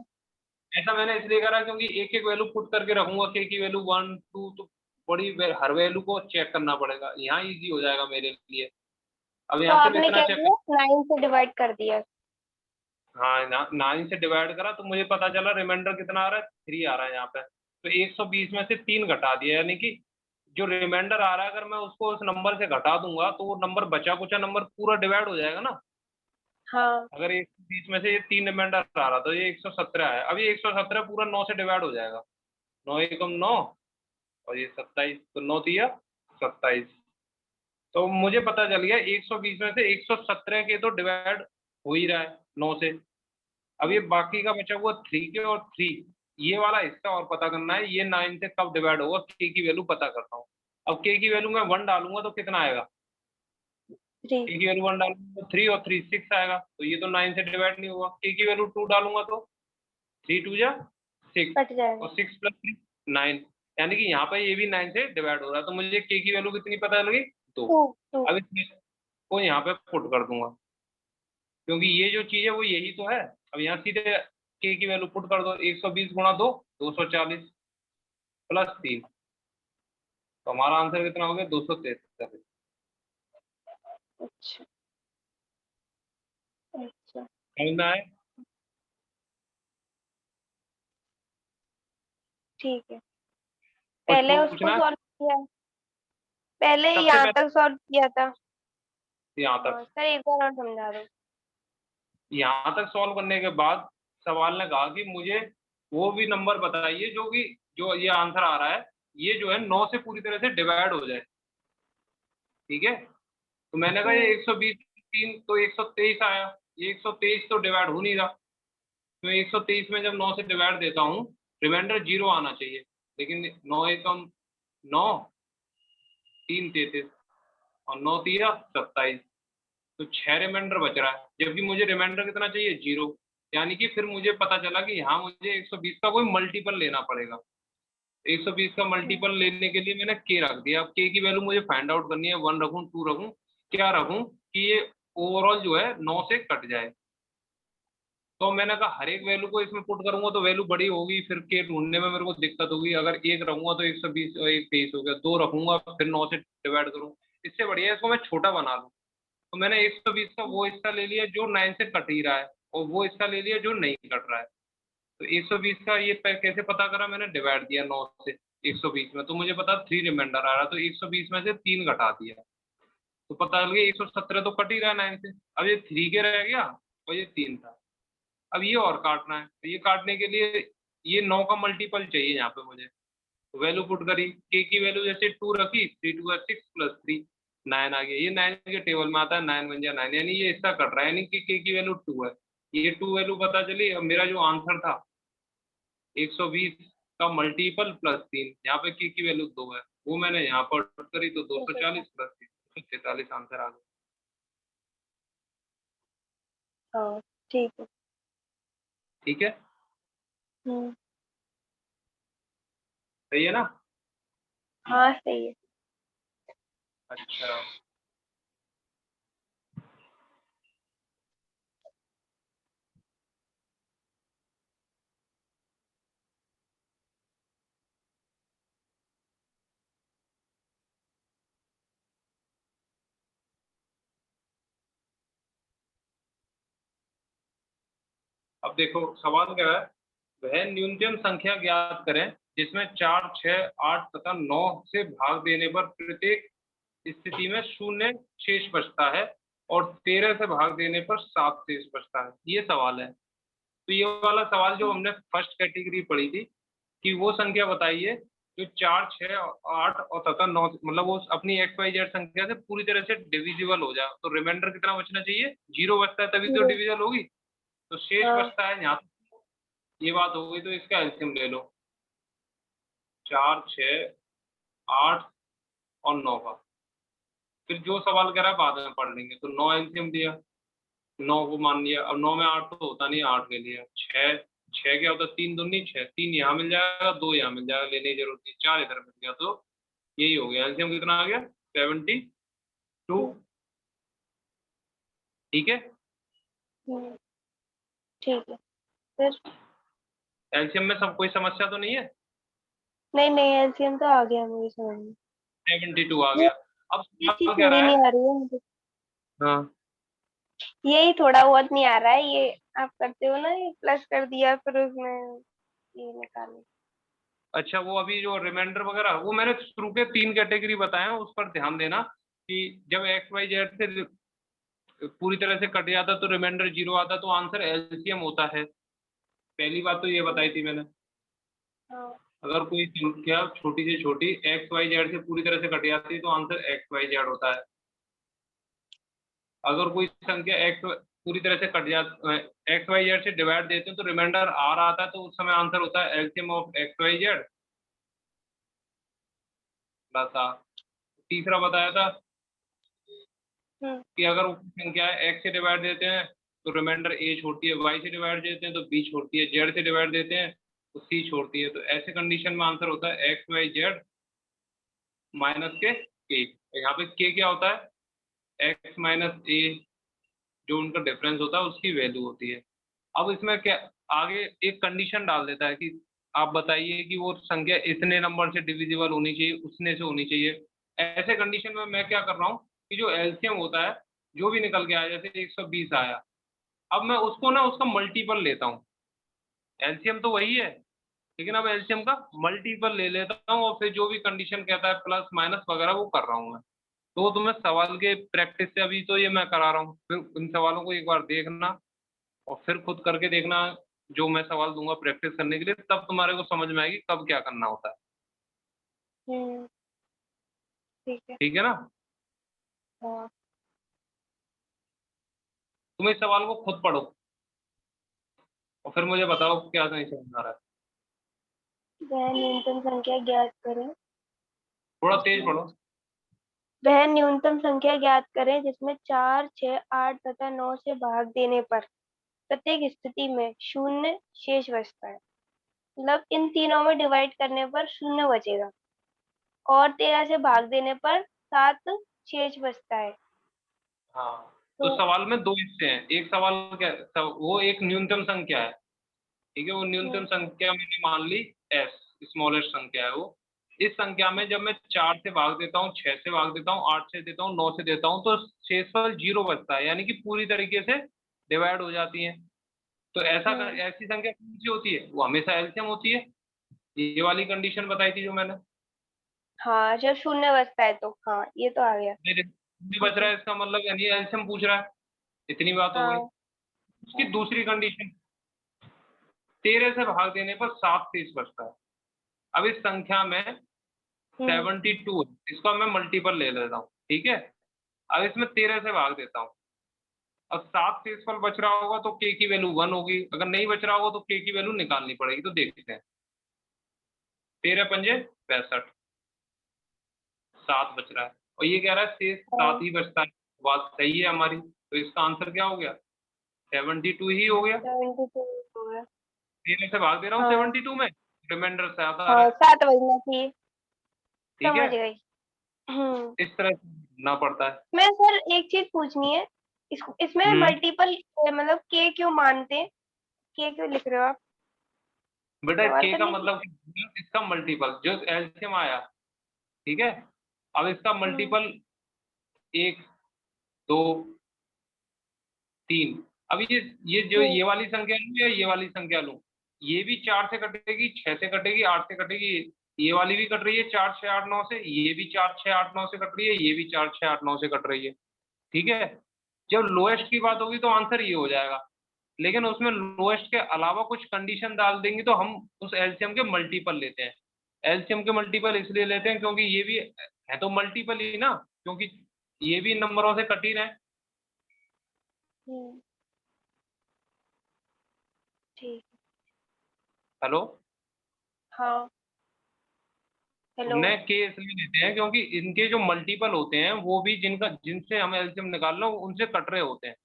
ऐसा मैंने इसलिए करा क्योंकि एक एक वैल्यू पुट करके रखूंगा, के की वैल्यू 1 2, तो हर वैल्यू को चेक करना पड़ेगा, यहाँ इजी हो जाएगा मेरे लिए। अब तो यहाँ सिर्फ आपने इतना क्या चेक, किया, 9 से डिवाइड कर दिया। हाँ 9 से डिवाइड करा तो मुझे पता चला रिमाइंडर कितना आ रहा है, 3 आ रहा है यहाँ पे। तो 120 में से 3 घटा दिया, यानी कि जो रिमाइंडर आ रहा है अगर मैं उसको उस नंबर से घटा दूंगा तो वो नंबर बचा कुचा नंबर पूरा डिवाइड हो जाएगा ना। हाँ अगर 120 में से ये 3 रिमाइंडर आ रहा तो ये 117 है, अब ये 117 पूरा 9 से डिवाइड हो जाएगा, 9 एकम 9 और ये 27, तो 9 तिया 27। तो मुझे पता चल गया 120 में से 117 के तो डिवाइड हो ही रहा है 9 से। अब ये बाकी का बचा हुआ 3 के और 3, ये वाला हिस्सा और पता करना है, ये 9 से कब डिवाइड होगा, के की वैल्यू पता करता हूँ। अब के की वैल्यू मैं 1 डालूंगा तो कितना आएगा, 3 के की वैल्यू 1 डालूंगा तो 3 और 3 6 आएगा, तो ये तो 9 से डिवाइड नहीं होगा। के की वैल्यू 2 डालूंगा तो 3 2 जा 6 कट जाएगा। और 6 प्लस 3 9, यानी कि यहाँ पे ये भी 9 से डिवाइड हो रहा है। तो मुझे के की वैल्यू कितनी पता लगी, 2। 2 2। अब इसमें को यहाँ पे पुट कर दूंगा क्योंकि ये जो चीज है वो यही तो है। अब यहाँ सीधे के की वैल्यू पुट कर दो, 120 गुणा 2 240 प्लस 3, तो हमारा आंसर कितना हो गया, 273। अच्छा अच्छा। समझ में आए। ठीक है, कुछ पहले उसको पूछना है सॉल्व किया, पहले सबसे यहाँ पहले, तक सॉल्व किया था। यहाँ हाँ तक, सर एक बार और समझा दो। यहाँ तक सॉल्व करने के बाद सवाल ने कहा कि मुझे वो भी नंबर बताइए जो कि जो ये आंसर आ रहा है ये जो है 9 से पूरी तरह से डिवाइड हो जाए, ठीक है। तो मैंने कहा ये 120 3 तो 123 आया, ये 123 तो डिवाइड हो नहीं रहा, तो 123 में जब 9 से डिवाइड देता हूँ रिमाइंडर 0 आना चाहिए, लेकिन 9 एकम 9 3 33 और 9 तिया 27, तो 6 रिमाइंडर बच रहा है, जबकि मुझे रिमाइंडर कितना चाहिए, 0। यानी कि फिर मुझे पता चला कि यहाँ मुझे 120 का कोई मल्टीपल लेना पड़ेगा। 120 का मल्टीपल लेने के लिए मैंने के रख दिया। अब के की वैल्यू मुझे फाइंड आउट करनी है, 1 रखूँ 2 रखूँ क्या रखूँ कि ये ओवरऑल जो है 9 से कट जाए। तो मैंने कहा हर एक वैल्यू को इसमें पुट करूंगा तो वैल्यू बड़ी होगी, फिर के ढूंढने में मेरे को दिक्कत होगी। अगर एक रखूंगा तो 120 एक 23 हो गया, दो रखूंगा फिर 9 से डिवाइड करूँ, इससे बढ़िया है इसको मैं छोटा बना लूँ। तो मैंने 120 का वो हिस्सा ले लिया जो 9 से कट ही रहा है, और वो हिस्सा ले लिया जो नहीं कट रहा है। तो 120 का ये कैसे पता करा, मैंने डिवाइड दिया 9 से 120 में, तो मुझे पता 3 रिमाइंडर आ रहा, तो 120 में से 3 घटा दिया, तो पता लग गया 117 तो कट ही रहा है 9 से। अब ये 3 के रह गया और ये 3 था। अब ये और काटना है, तो ये काटने के लिए ये 9 का मल्टीपल चाहिए यहाँ पे मुझे। तो वैल्यू पुट करी, के की वैल्यू जैसे 2 रखी, 3 2 6 प्लस 3 9 आ गया। ये 9 के टेबल में आता है, 9 1 जा 9, यानी ये इसका कट रहा है, यानी कि के की वैल्यू 2 है। ये 2 वैल्यू पता चली। अब मेरा जो आंसर था 120 का मल्टीपल प्लस 3, यहाँ पे के की वैल्यू 2 है, वो मैंने यहाँ पर पुट करी, तो 240 प्लस 3 246 आंसर आ गया। हाँ ठीक है। ठीक है, हम्म। सही है ना? हाँ सही है। अच्छा, अब देखो सवाल क्या है, वह न्यूनतम संख्या ज्ञात करें जिसमें 4 6 8 तथा 9 से भाग देने पर प्रत्येक स्थिति में 0 शेष बचता है और 13 से भाग देने पर 7 शेष बचता है। ये सवाल है। तो ये वाला सवाल जो हमने फर्स्ट कैटेगरी पढ़ी थी कि वो संख्या बताइए जो 4 6 8 और तथा 9, मतलब वो अपनी एक्स वाई जेड संख्या से पूरी तरह से डिविजिबल हो जाए, तो रिमाइंडर कितना बचना चाहिए? 0 बचता है तभी तो हम्म। डिविजल होगी। तो शेष हाँ बचता है यहाँ, ये बात हो गई। तो इसका एलसीएम ले लो, 4 6 8 और 9 का। फिर जो सवाल कह रहा है बाद में पढ़ लेंगे। तो 9 एलसीएम दिया, 9 को मान लिया। अब 9 में 8 तो होता नहीं, 8 ले लिया। 6 6 क्या होता है? 3 दूनी 6, 3 यहाँ मिल जाएगा, 2 यहाँ मिल जाएगा, लेने की जरूरत नहीं, 4 इधर मिल गया। तो यही हो गया एलसीएम, कितना आ गया? 72। ठीक है, हम्म, ठीक है। फिर एलसीएम में सब कोई समस्या तो नहीं है? नहीं नहीं, एलसीएम तो आ गया मुझे समझ में। 72 आ ये गया। अब ये चीज सवाल कह थोड़ी रहा नहीं है, आ रही है मुझे। हाँ यही थोड़ा बहुत नहीं आ रहा है, ये आप करते हो ना, ये प्लस कर दिया फिर उसमें ये निकाले। अच्छा, वो अभी जो रिमाइंडर वगैरह वो मैंने शुरू के 3 कैटेगरी बताए हैं, उस पर ध्यान देना कि जब एक्स वाई जेड से पूरी तरह से कट जाता तो रिमाइंडर 0 आता, तो आंसर एलसीएम होता है। पहली बात तो ये बताई थी मैंने। हाँ। अगर कोई संख्या छोटी से छोटी एक्स वाई जेड से पूरी तरह से कट जाती है तो आंसर एक्स वाई जेड होता है। अगर कोई संख्या एक्स पूरी तरह से कट जा एक्स वाई जेड से डिवाइड देते हैं तो रिमाइंडर आ रहा था, तो उस समय आंसर होता है LCM of x y z plus r. तीसरा बताया था हम्म। कि अगर संख्या एक्स से डिवाइड देते हैं तो रिमाइंडर ए छोड़ती है, वाई से डिवाइड देते हैं तो बी छोड़ती है, जेड से डिवाइड देते हैं तो सी छोड़ती है। तो ऐसे कंडीशन में आंसर होता है एक्स वाई जेड माइनस के। यहाँ पे के क्या होता है? एक्स माइनस ए, जो उनका डिफरेंस होता है उसकी वैल्यू होती है। अब इसमें क्या, आगे एक कंडीशन डाल देता है कि आप बताइए कि वो संख्या इतने नंबर से डिविजिबल होनी चाहिए, उतने से होनी चाहिए। ऐसे कंडीशन में मैं क्या कर रहा हूँ कि जो एलसीएम होता है, जो भी निकल के आया, जैसे 120 आया, अब मैं उसको ना उसका मल्टीपल लेता हूँ। एलसीएम तो वही है, लेकिन अब एलसीएम का मल्टीपल ले लेता हूँ और फिर जो भी कंडीशन कहता है प्लस माइनस वगैरह वो कर रहा हूँ मैं। तो तुम्हें सवाल के प्रैक्टिस से अभी तो ये मैं करा रहा हूँ, फिर इन सवालों को एक बार देखना और फिर खुद करके देखना, जो मैं सवाल दूंगा प्रैक्टिस करने के लिए, तब तुम्हारे को समझ में आएगी कब क्या करना होता है। हम्म, ठीक है। ठीक है ना? हाँ। तुम इस सवाल को खुद पढ़ो और फिर मुझे बताओ क्या नहीं समझ आ रहा है। वह न्यूनतम संख्या ज्ञात करें थोड़ा तेज जिसमें पढ़ो। वह न्यूनतम संख्या ज्ञात करें जिसमें 4 6 8 तथा 9 से भाग देने पर प्रत्येक स्थिति में 0 शेष बचता है। मतलब इन तीनों में डिवाइड करने पर 0 बचेगा और 13 से भाग देने पर 7 शेष बचता है। हाँ, तो तो सवाल में दो हिस्से हैं। एक सवाल क्या, वो एक न्यूनतम संख्या है, ठीक है, वो न्यूनतम संख्या मैंने मान ली एस, स्मॉलेस्ट संख्या है वो। इस संख्या में जब मैं 4 से भाग देता हूँ, 6 से भाग देता हूँ, 8 से देता हूँ, 9 से देता हूँ, तो शेषफल 0 बचता है, यानी कि पूरी तरीके से डिवाइड हो जाती है। तो ऐसी संख्या कौन सी होती है? वो हमेशा एलसीएम होती है। ये वाली कंडीशन बताई थी जो मैंने। हाँ, जब शून्य बचता है तो हाँ, ये तो आ गया। मेरे भी बच ठीक रहा है। है, इसका मतलब यानी एलसीएम पूछ रहा है। इतनी बात हो गई। हाँ। उसकी हाँ। दूसरी कंडीशन, 13 से भाग देने पर 7 शेष बचता है। अब इस संख्या में हम्म 72, इसको मैं मल्टीपल ले लेता हूँ, ठीक है। अब इसमें 13 से भाग देता हूँ। अब 7 शेषफल बच रहा होगा तो के की वैल्यू 1 होगी, अगर नहीं बच रहा होगा तो के की वैल्यू निकालनी पड़ेगी। तो देखते हैं, 13 पंजे 65, 7 बच रहा है, और ये कह रहा है शेष 7 हाँ, ही बचता है। बात सही है हमारी, तो इसका आंसर क्या हो गया? 72 ही हो गया। 72 हो गया। 13 से भाग दे रहा हूँ हाँ। 72 में, रिमाइंडर 7 आ रहा हाँ, है। 7 बजना चाहिए। ठीक है, समझ गई। हम्म। इस तरह से ना पड़ता है। मैं सर एक चीज पूछनी है। इसमें हम्म मल्टीपल मतलब के क्यों मानते हैं? के क्यों लिख रहे हो आप? बेटा, सवाल के का करने की। मतलब इसका मल्टीपल जो एलसीएम आया, ठीक है। अब इसका हम्म मल्टीपल 1, 2, 3। अब ये जो हम्म ये वाली संख्या लूं या ये वाली संख्या लूं, ये भी 4 से कटेगी, 6 से कटेगी, 8 से कटेगी। ये वाली भी कट रही है 4, 6, 8, 9 से, ये भी 4, 6, 8, 9 से कट रही है, ये भी 4, 6, 8, 9 से कट रही है। ठीक है। जब लोएस्ट की बात होगी तो आंसर ये हो जाएगा, लेकिन उसमें लोएस्ट के अलावा कुछ कंडीशन डाल देंगे तो हम उस एलसीएम के मल्टीपल लेते हैं। एलसीएम के मल्टीपल इसलिए लेते हैं क्योंकि ये भी है तो मल्टीपल ही ना, क्योंकि ये भी नंबरों से कट ही रहे हैं। हम्म, ठीक। हेलो। हाँ। हेलो। हमने के इसलिए लेते हैं क्योंकि इनके जो मल्टीपल होते हैं वो भी जिनसे हम एलसीएम निकाल रहे हैं उनसे कट रहे होते हैं।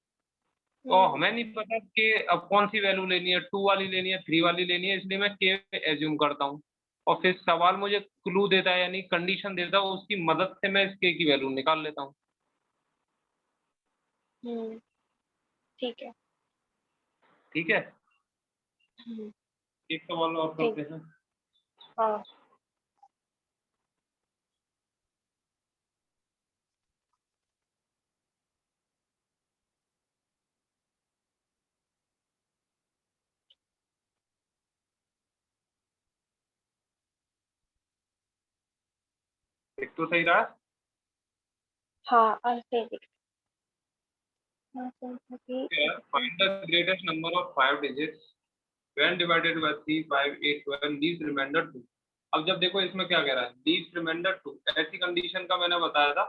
तो हम्म हमें नहीं पता कि अब कौन सी वैल्यू लेनी है, 2 वाली लेनी है, 3 वाली लेनी है, इसलिए मैं के एज्यूम करता हूँ। और फिर सवाल मुझे क्लू देता है यानी कंडीशन देता है, उसकी मदद से मैं इस के की वैल्यू निकाल लेता हूँ। हम्म, ठीक है। ठीक है। हम्म, एक सवाल और ठीक। करते हैं। हाँ। एक तो सही रहा। हाँ, और फिर हाँ, कौन सा भी find the greatest number of 5 digits when divided by 3, 5, 8, 12 leaves remainder 2। अब जब देखो इसमें क्या कह रहा है, leaves remainder 2, ऐसी कंडीशन का मैंने बताया था।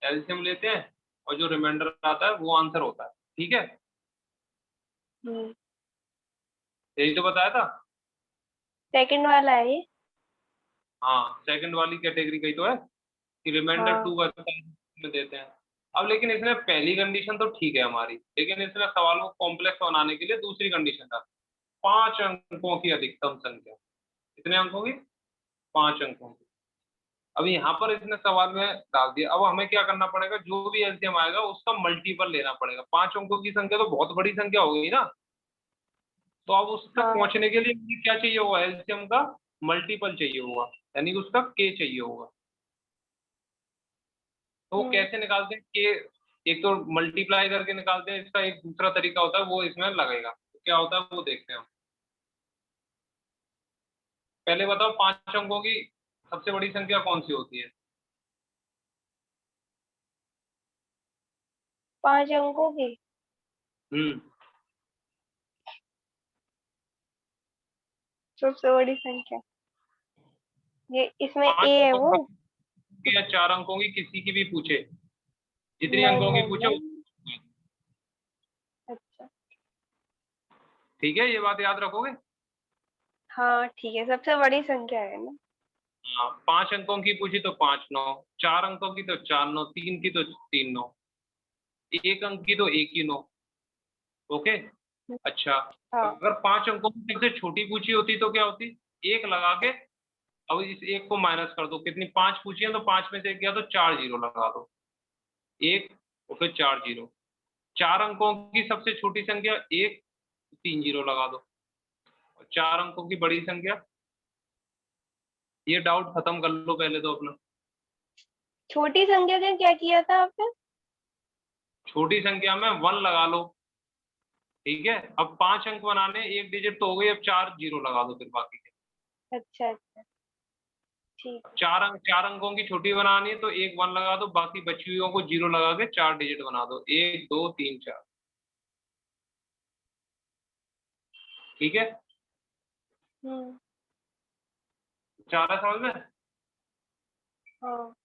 एलसीएम लेते हैं और जो रिमाइंडर आता है वो आंसर होता है। ठीक है, हम्म, यही तो बताया था। सेकंड वाला है ये। हाँ, सेकंड वाली कैटेगरी का ही तो है कि रिमाइंडर हाँ। 2 का में देते हैं। अब लेकिन इसमें पहली कंडीशन तो ठीक है हमारी, लेकिन इसमें सवाल को कॉम्प्लेक्स बनाने के लिए दूसरी कंडीशन था, 5 अंकों की अधिकतम संख्या। कितने अंकों की? 5 अंकों की। अब यहाँ पर इसने सवाल में डाल दिया, अब हमें क्या करना पड़ेगा, जो भी एलसीएम आएगा उसका मल्टीपल लेना पड़ेगा। 5 अंकों की संख्या तो बहुत बड़ी संख्या हो गई ना, तो अब उस तक हाँ। पहुंचने के लिए मुझे क्या चाहिए होगा, एलसीएम का मल्टीपल चाहिए होगा, यानी कि उसका के चाहिए होगा। तो वो हम्म कैसे निकालते हैं के? एक तो मल्टीप्लाई करके निकालते हैं, इसका एक दूसरा तरीका होता है वो इसमें लगेगा। तो क्या होता है वो देखते हैं हम। पहले बताओ, 5 अंकों की सबसे बड़ी संख्या कौन सी होती है? 5 अंकों की हम्म सबसे बड़ी संख्या, ये इसमें ए 5 है अंकों वो। की या 4 अंकों की, किसी की भी पूछे, जितनी नहीं अंकों की नहीं पूछे नहीं। अच्छा। ठीक है, ये बात याद रखोगे। हाँ, ठीक है, सबसे बड़ी संख्या है ना। हाँ, 5 अंकों की पूछी तो 5 9, 4 अंकों की तो 4 9, 3 की तो 3 9, एक अंक की तो एक ही 9। ओके। अच्छा, हाँ। अगर 5 अंकों की सबसे छोटी पूछी होती तो क्या होती? एक लगा के, अब इस एक को माइनस कर दो, कितनी 5 पूछी है तो 5 में से एक गया तो 4 जीरो लगा दो, एक और फिर 4 जीरो। 4 अंकों की सबसे छोटी संख्या 1, 3 जीरो लगा दो, और 4 अंकों की बड़ी संख्या, ये डाउट खत्म कर लो पहले तो अपना। छोटी संख्या का क्या किया था आपने? छोटी संख्या में 1 लगा लो, ठीक है। अब 5 अंक बनाने, एक डिजिट तो हो गई, अब 4 जीरो लगा दो फिर बाकी के। अच्छा अच्छा, ठीक। 4 अंकों की छोटी बनानी है तो एक 1 लगा दो, बाकी बची हुई को जीरो लगा के 4 डिजिट बना दो, 1 2 3 4, ठीक है। हम्म। 4 है समझ में? हाँ।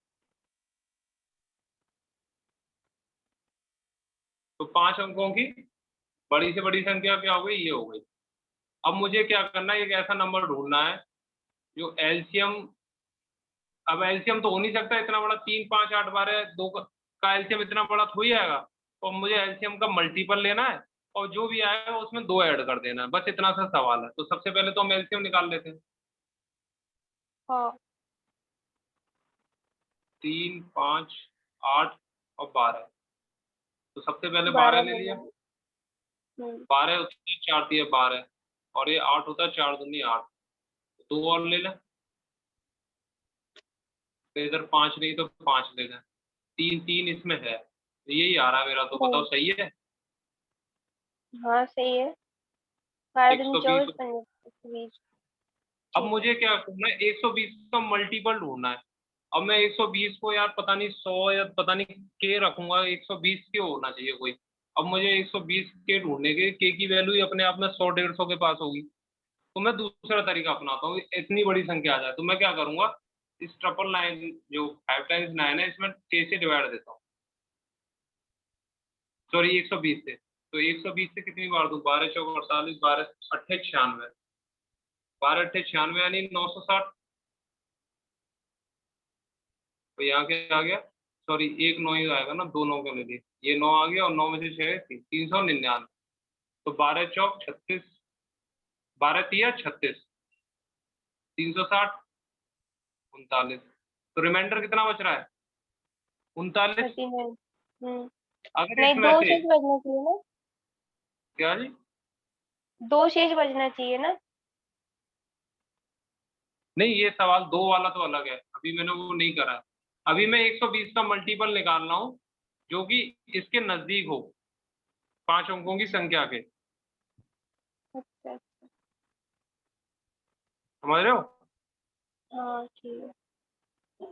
तो 5 अंकों की बड़ी से बड़ी संख्या क्या हो गई, ये हो गई। अब मुझे क्या करना है, एक ऐसा नंबर ढूंढना है जो एलसीएम, अब एलसीएम तो हो नहीं सकता इतना बड़ा, 3 5 8 12 दो का एलसीएम इतना बड़ा थोड़ी आएगा, तो मुझे एलसीएम का मल्टीपल लेना है, और जो भी आएगा उसमें 2 ऐड कर देना है, बस इतना सा सवाल है। तो सबसे पहले तो हम एलसीएम निकाल लेते हैं। हाँ। 3 5 8 और 12, तो सबसे पहले 12 12 ले लिया। बोले। 12 होता है 4 दिया 12, और ये 8 होता है 4 दूनी 8, दो और ले लें। तो इधर 5 नहीं तो 5 ले लें, 3 3 इसमें है, तो यही आ रहा है मेरा, तो बताओ सही है? हाँ सही है। 12 दूनी 120। 24, 15 120। अब ठीक है। मुझे क्या करना है, 120 का मल्टीपल ढूंढना है। अब मैं 120 को यार पता नहीं 100 या पता नहीं के रखूंगा, 120 के होना चाहिए कोई। अब मुझे 120 के ढूंढने के की वैल्यू ही अपने आप में 100 150 के पास होगी। तो मैं दूसरा तरीका अपनाता हूँ, इतनी बड़ी संख्या आ जाए तो मैं क्या करूंगा, इस 999 जो 5 टाइम्स 9 है इसमें के से डिवाइड देता हूँ, सॉरी 120 से। तो 120 से कितनी बार दूं, 12 चौक 48, 12 अट्ठे 96, 12 अट्ठे 96 यानी 960। तो यहाँ क्या आ गया, सॉरी एक 9 ही आएगा ना, दो 9 क्यों ले लिए, ये 9 आ गया और 9 में से 6 399। तो 12 चौक 36, 12 तिया 36, 360, 39। तो रिमाइंडर कितना बच रहा है, 39। 39। हम्म। अगर नहीं, इसमें दो से, शेष बचना चाहिए ना। क्या जी? दो शेष बचना चाहिए ना। नहीं, ये सवाल दो वाला तो अलग है, अभी मैंने वो नहीं करा। अभी मैं 120 का मल्टीपल निकाल रहा हूँ जो कि इसके नजदीक हो, 5 अंकों की संख्या के, अच्छा। समझ रहे हो? हाँ ठीक है।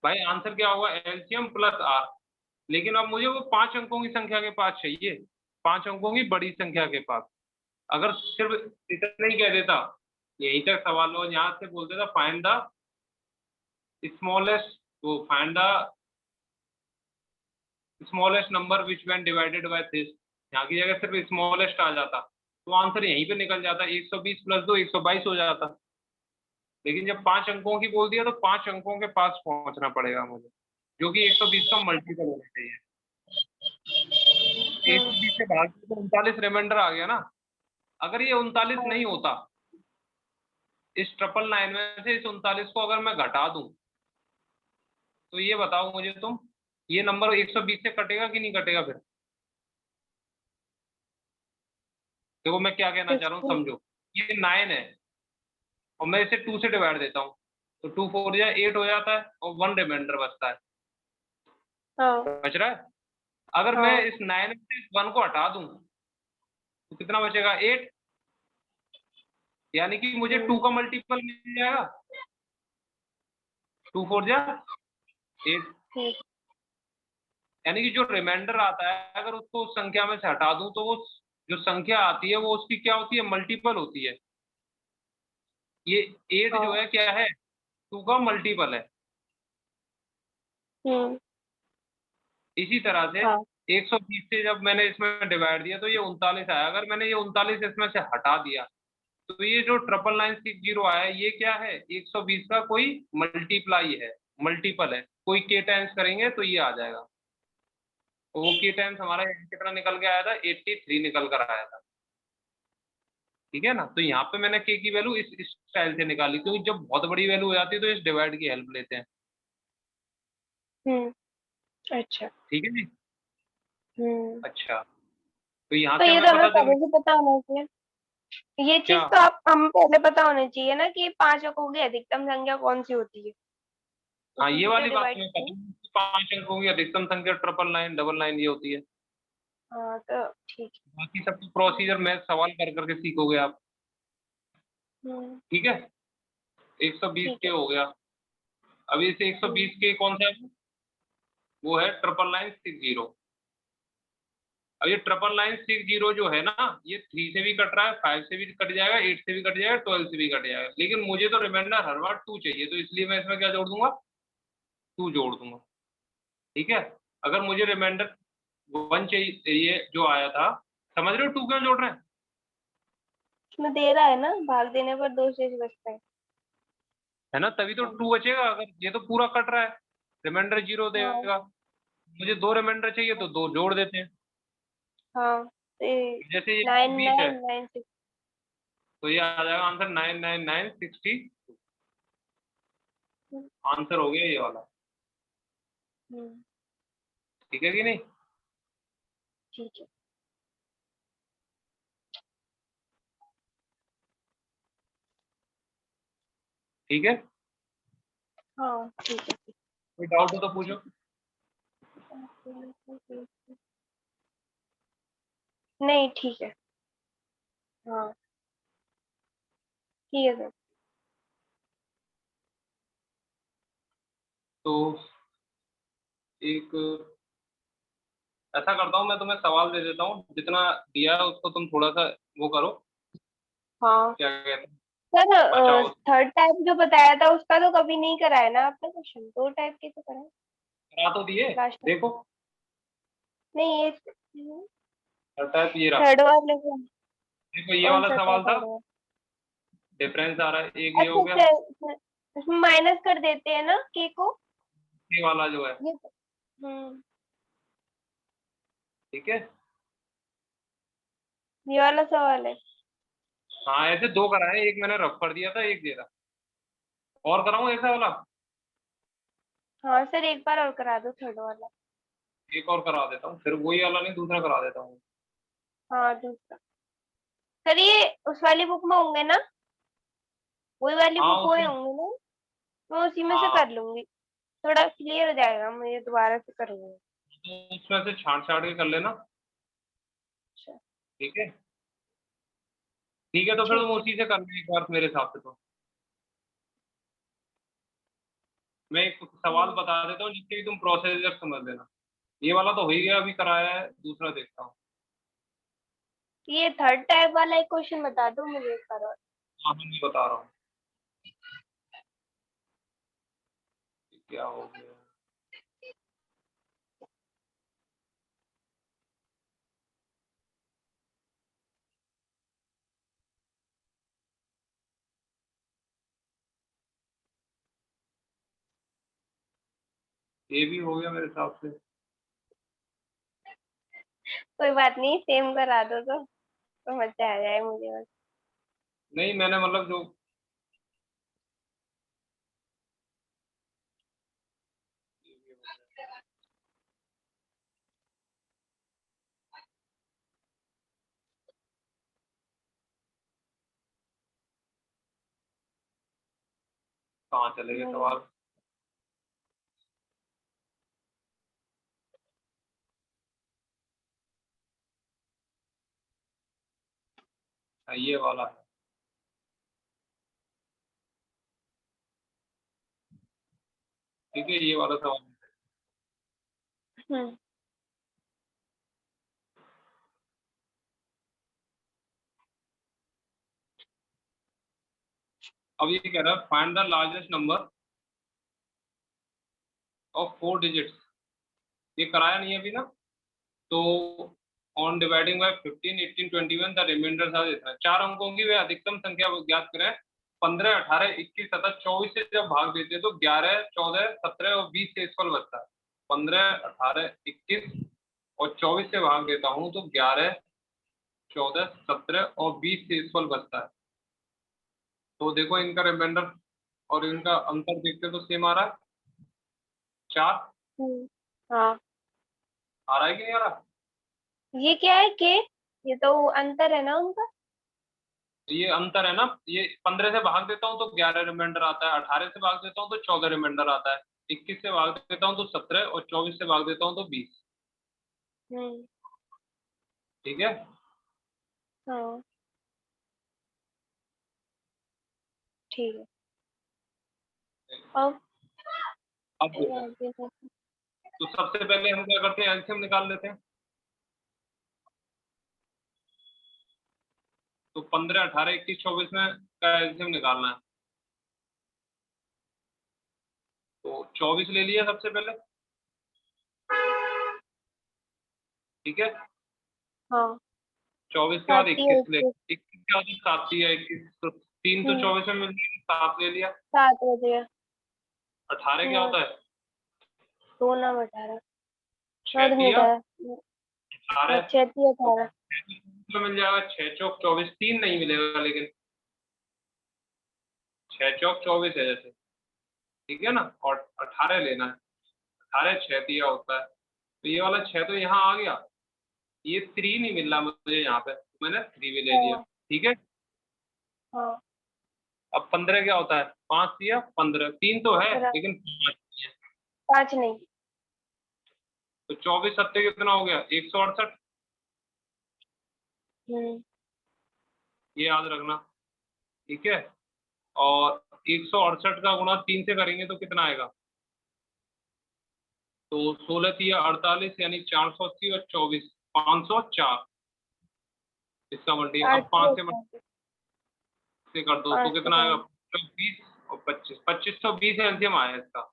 भाई आंसर क्या होगा, एलसीएम प्लस आर। लेकिन अब मुझे वो 5 अंकों की संख्या के पास चाहिए, 5 अंकों की बड़ी संख्या के पास। अगर सिर्फ इतना ही कह देता, यहीं तक सवाल हो, यहाँ से बोल देता फाइंड द स्मॉलेस्ट, वो find the smallest number which when divided by this, यहाँ की जगह सिर्फ स्मॉलेस्ट आ जाता तो आंसर यहीं पे निकल जाता, 120 प्लस 2 122 हो जाता। लेकिन जब 5 अंकों की बोल दिया तो 5 अंकों के पास पहुंचना पड़ेगा मुझे, जो कि 120 का मल्टीपल होना चाहिए। हम्म। 120 से भाग के तो 39 रिमाइंडर आ गया ना। अगर ये 39 हाँ। नहीं होता, इस 999 में से इस 39 को अगर मैं घटा दूं, तो ये बताओ मुझे तुम, ये नंबर 120 से कटेगा कि नहीं कटेगा फिर? देखो मैं क्या कहना चाह रहा हूँ किसको? समझो, ये 9 है और मैं इसे 2 से डिवाइड देता हूँ, तो 2 4 या 8 हो जाता है और 1 रिमाइंडर बचता है, हाँ। बच रहा है। अगर मैं हाँ। इस 9 से इस 1 को हटा दूं तो कितना बचेगा, 8। यानी कि मुझे 2 का मल्टीपल मिल जाएगा, 2 4 जा 8। ठीक। यानी कि जो रिमाइंडर आता है अगर उसको उस संख्या में से हटा दूं तो वो जो संख्या आती है वो उसकी क्या होती है, मल्टीपल होती है। ये 8 जो हाँ। है क्या है, 2 का मल्टीपल है। हम्म। इसी तरह से हाँ। 120 से जब मैंने इसमें डिवाइड दिया तो ये 39 आया, अगर मैंने ये 39 इसमें से हटा दिया तो ये जो 99960 आया ये क्या है, 120 का कोई मल्टीप्लाई है, मल्टीपल है, कोई के टाइम्स करेंगे तो ये आ जाएगा। तो वो के टाइम्स हमारा कितना निकल के आया था, 83 निकल कर आया था, ठीक है ना। तो यहाँ पे मैंने के की वैल्यू इस स्टाइल से निकाली, क्योंकि जब बहुत बड़ी वैल्यू हो जाती है तो इस डिवाइड की हेल्प लेते हैं, हम्म। अच्छा। ठीक है जी। हम्म। अच्छा, तो यहाँ तो से ये हमें तो हमें पता चल पहले से पता होना चाहिए। ये चीज क्या। तो आप हम पहले पता होना चाहिए ना कि 5 अंकों की अधिकतम संख्या कौन सी होती है, हाँ, उसी ये से तो वाली बात डिवाइड तुम्हें करें। पता है कि 5 अंकों की अधिकतम संख्या 999 999 ये होती है। हाँ तो ठीक बाकी सबकी है। प्रोसीजर मैं सवाल कर करके सीखोगे आप। हम्म, ठीक है, 120 ठीक के है। हो गया। अभी इसे हम्म, 120 के कौन सा है, वो है 99960। अब ये 99960 जो है ना, ये 3 से भी कट रहा है, 5 से भी कट जाएगा, 8 से भी कट जाएगा, 12 से भी कट जाएगा, लेकिन मुझे तो रिमाइंडर हर बार 2 चाहिए, तो इसलिए मैं इसमें क्या जोड़ दूंगा, 2 जोड़ दूंगा। ठीक है, अगर मुझे रिमाइंडर 1 चाहिए, ये जो आया था, समझ रहे हो 2 क्यों जोड़ रहे हैं। इसमें दे रहा है ना, भाग देने पर 2 शेष बचता है। है ना, तभी तो 2 बचेगा, अगर ये तो पूरा कट रहा है, रिमाइंडर 0 हाँ देगा। मुझे 2 रिमाइंडर चाहिए तो 2 जोड़ देते हैं। हाँ, जैसे ये 20 है, 9996। तो ये आ जाएगा आंसर 99960। आंसर हो गया ये वाला। ठीक है कि नहीं। ठीक है। ठीक है, हाँ ठीक कोई डाउट हो तो पूछो। है। नहीं ठीक है। हाँ ठीक है सर। तो एक ऐसा करता हूँ, मैं तुम्हें सवाल दे देता हूँ, जितना दिया है उसको तुम थोड़ा सा वो करो, हाँ क्या कहते हैं, सर, बचाओ। थर्ड टाइप जो बताया था उसका तो कभी नहीं कराया ना आपने क्वेश्चन, 2 टाइप के तो कराए करा तो दिए, लास्ट में। देखो नहीं ये टाइप ये रहा। थर्ड वाले को। देखो ये कौन वाला सा था सवाल था, थर्ड वाला? डिफरेंस आ रहा है, एक ये हो अच्छा गया, अच्छा, उसमें माइनस कर देते हैं ना के को। ये वाला जो है। ये हम्म, ठीक है, ये वाला सवाल है। हाँ ऐसे 2 कराए, एक मैंने रफ कर दिया था, एक दे रहा। और कराऊं ऐसा वाला, हाँ सर, एक बार और करा दो थर्ड वाला। एक और करा देता हूँ, फिर वही वाला नहीं, दूसरा करा देता हूँ। हाँ दूसरा। सर ये उस वाली बुक में होंगे ना, वही वाली हाँ बुक में उसमें, होंगे ना, मैं उसी में से हाँ कर लूंगी। थोड़ा क्लियर हो जाएगा, मुझे दोबारा से करूंगी। तो उसमें से छांट छाट के कर लेना। अच्छा ठीक है, ठीक है, तो फिर तुम ठीक है। उसी से कर लो एक बार मेरे हिसाब से। तो मैं एक सवाल हम्म, बता देता हूँ जिसके भी तुम प्रोसीजर समझ लेना। ये वाला तो हो ही गया, अभी कराया है, दूसरा देखता हूँ। ये थर्ड टाइप वाला एक क्वेश्चन बता दो मुझे एक बार और। हाँ मैं बता रहा हूँ, कि क्या हो गया। ये भी हो गया मेरे हिसाब से। कोई बात नहीं, सेम करा दो तो मजा आ जाए मुझे बस। नहीं मैंने मतलब जो, कहाँ चले गए हम्म, सवाल। हाँ, ये वाला है। ठीक है, ये वाला सवाल। हम्म, अब ये कह रहा है find the largest number of 4 digits. ये कराया नहीं है अभी ना। तो on dividing by 15 18 21 the remainder था देता है, 4 अंकों की वह अधिकतम संख्या ज्ञात करें। 15 18 21 तथा 24 से जब भाग देते हैं तो 11 14 17 और 20 से इसफल बचता है। 15 18 21 और 24 से भाग देता हूँ तो 11 14 17 और 20 से इसफल बचता है। तो देखो इनका रिमाइंडर और इनका अंतर देखते तो सेम आ रहा है, 4। हाँ आ रहा है कि नहीं आ रहा। ये क्या है के? ये तो अंतर है ना उनका। ये अंतर है ना, ये 15 से भाग देता हूँ तो 11 रिमाइंडर आता है, 18 से भाग देता हूँ तो 14 रिमाइंडर आता है, 21 से भाग देता हूँ तो 17 और 24 से भाग देता हूँ तो 20। हम्म। ठीक है। हाँ ठीक है। अब अब देखो, तो सबसे पहले हम क्या करते हैं, एलसीएम निकाल लेते हैं। तो 15, 18, 21, 24 में का एलसीएम निकालना है। तो 24 ले लिया सबसे पहले। ठीक है। हाँ 24 के बाद 7 21 ले, 21 के बाद 7 लिया, 21 तो 3 तो 24 में मिल गया, 7 ले लिया। 7 बजे 18 क्या होता है, 2 9 18 6 नहीं तिया था। 18, 6 3 18 तो मिल जाएगा 6 चौक 24, 3 नहीं मिलेगा लेकिन 6 चौक 24 है जैसे। ठीक है ना, और 18 लेना है, 18 6 तिया होता है, तो ये वाला 6 तो यहाँ आ गया, ये 3 नहीं मिल रहा मुझे यहाँ पे, तो मैंने 3 भी ले लिया। हाँ ठीक है। हाँ। अब 15 क्या होता है, 5 दिया 15, 3 तो है 15 लेकिन 5 नहीं है। 5 नहीं। तो 24 सत्ते कितना हो गया, 168। हम्म। ये याद रखना। ठीक है। और 168 का गुणा 3 से करेंगे तो कितना आएगा, तो 16 तिया 48 यानी 480 और 24 504। इसका मल्टी अब 5 से से कर दो तो 5 कितना आएगा, 20 और 25, 2520 एलसीएम आया इसका,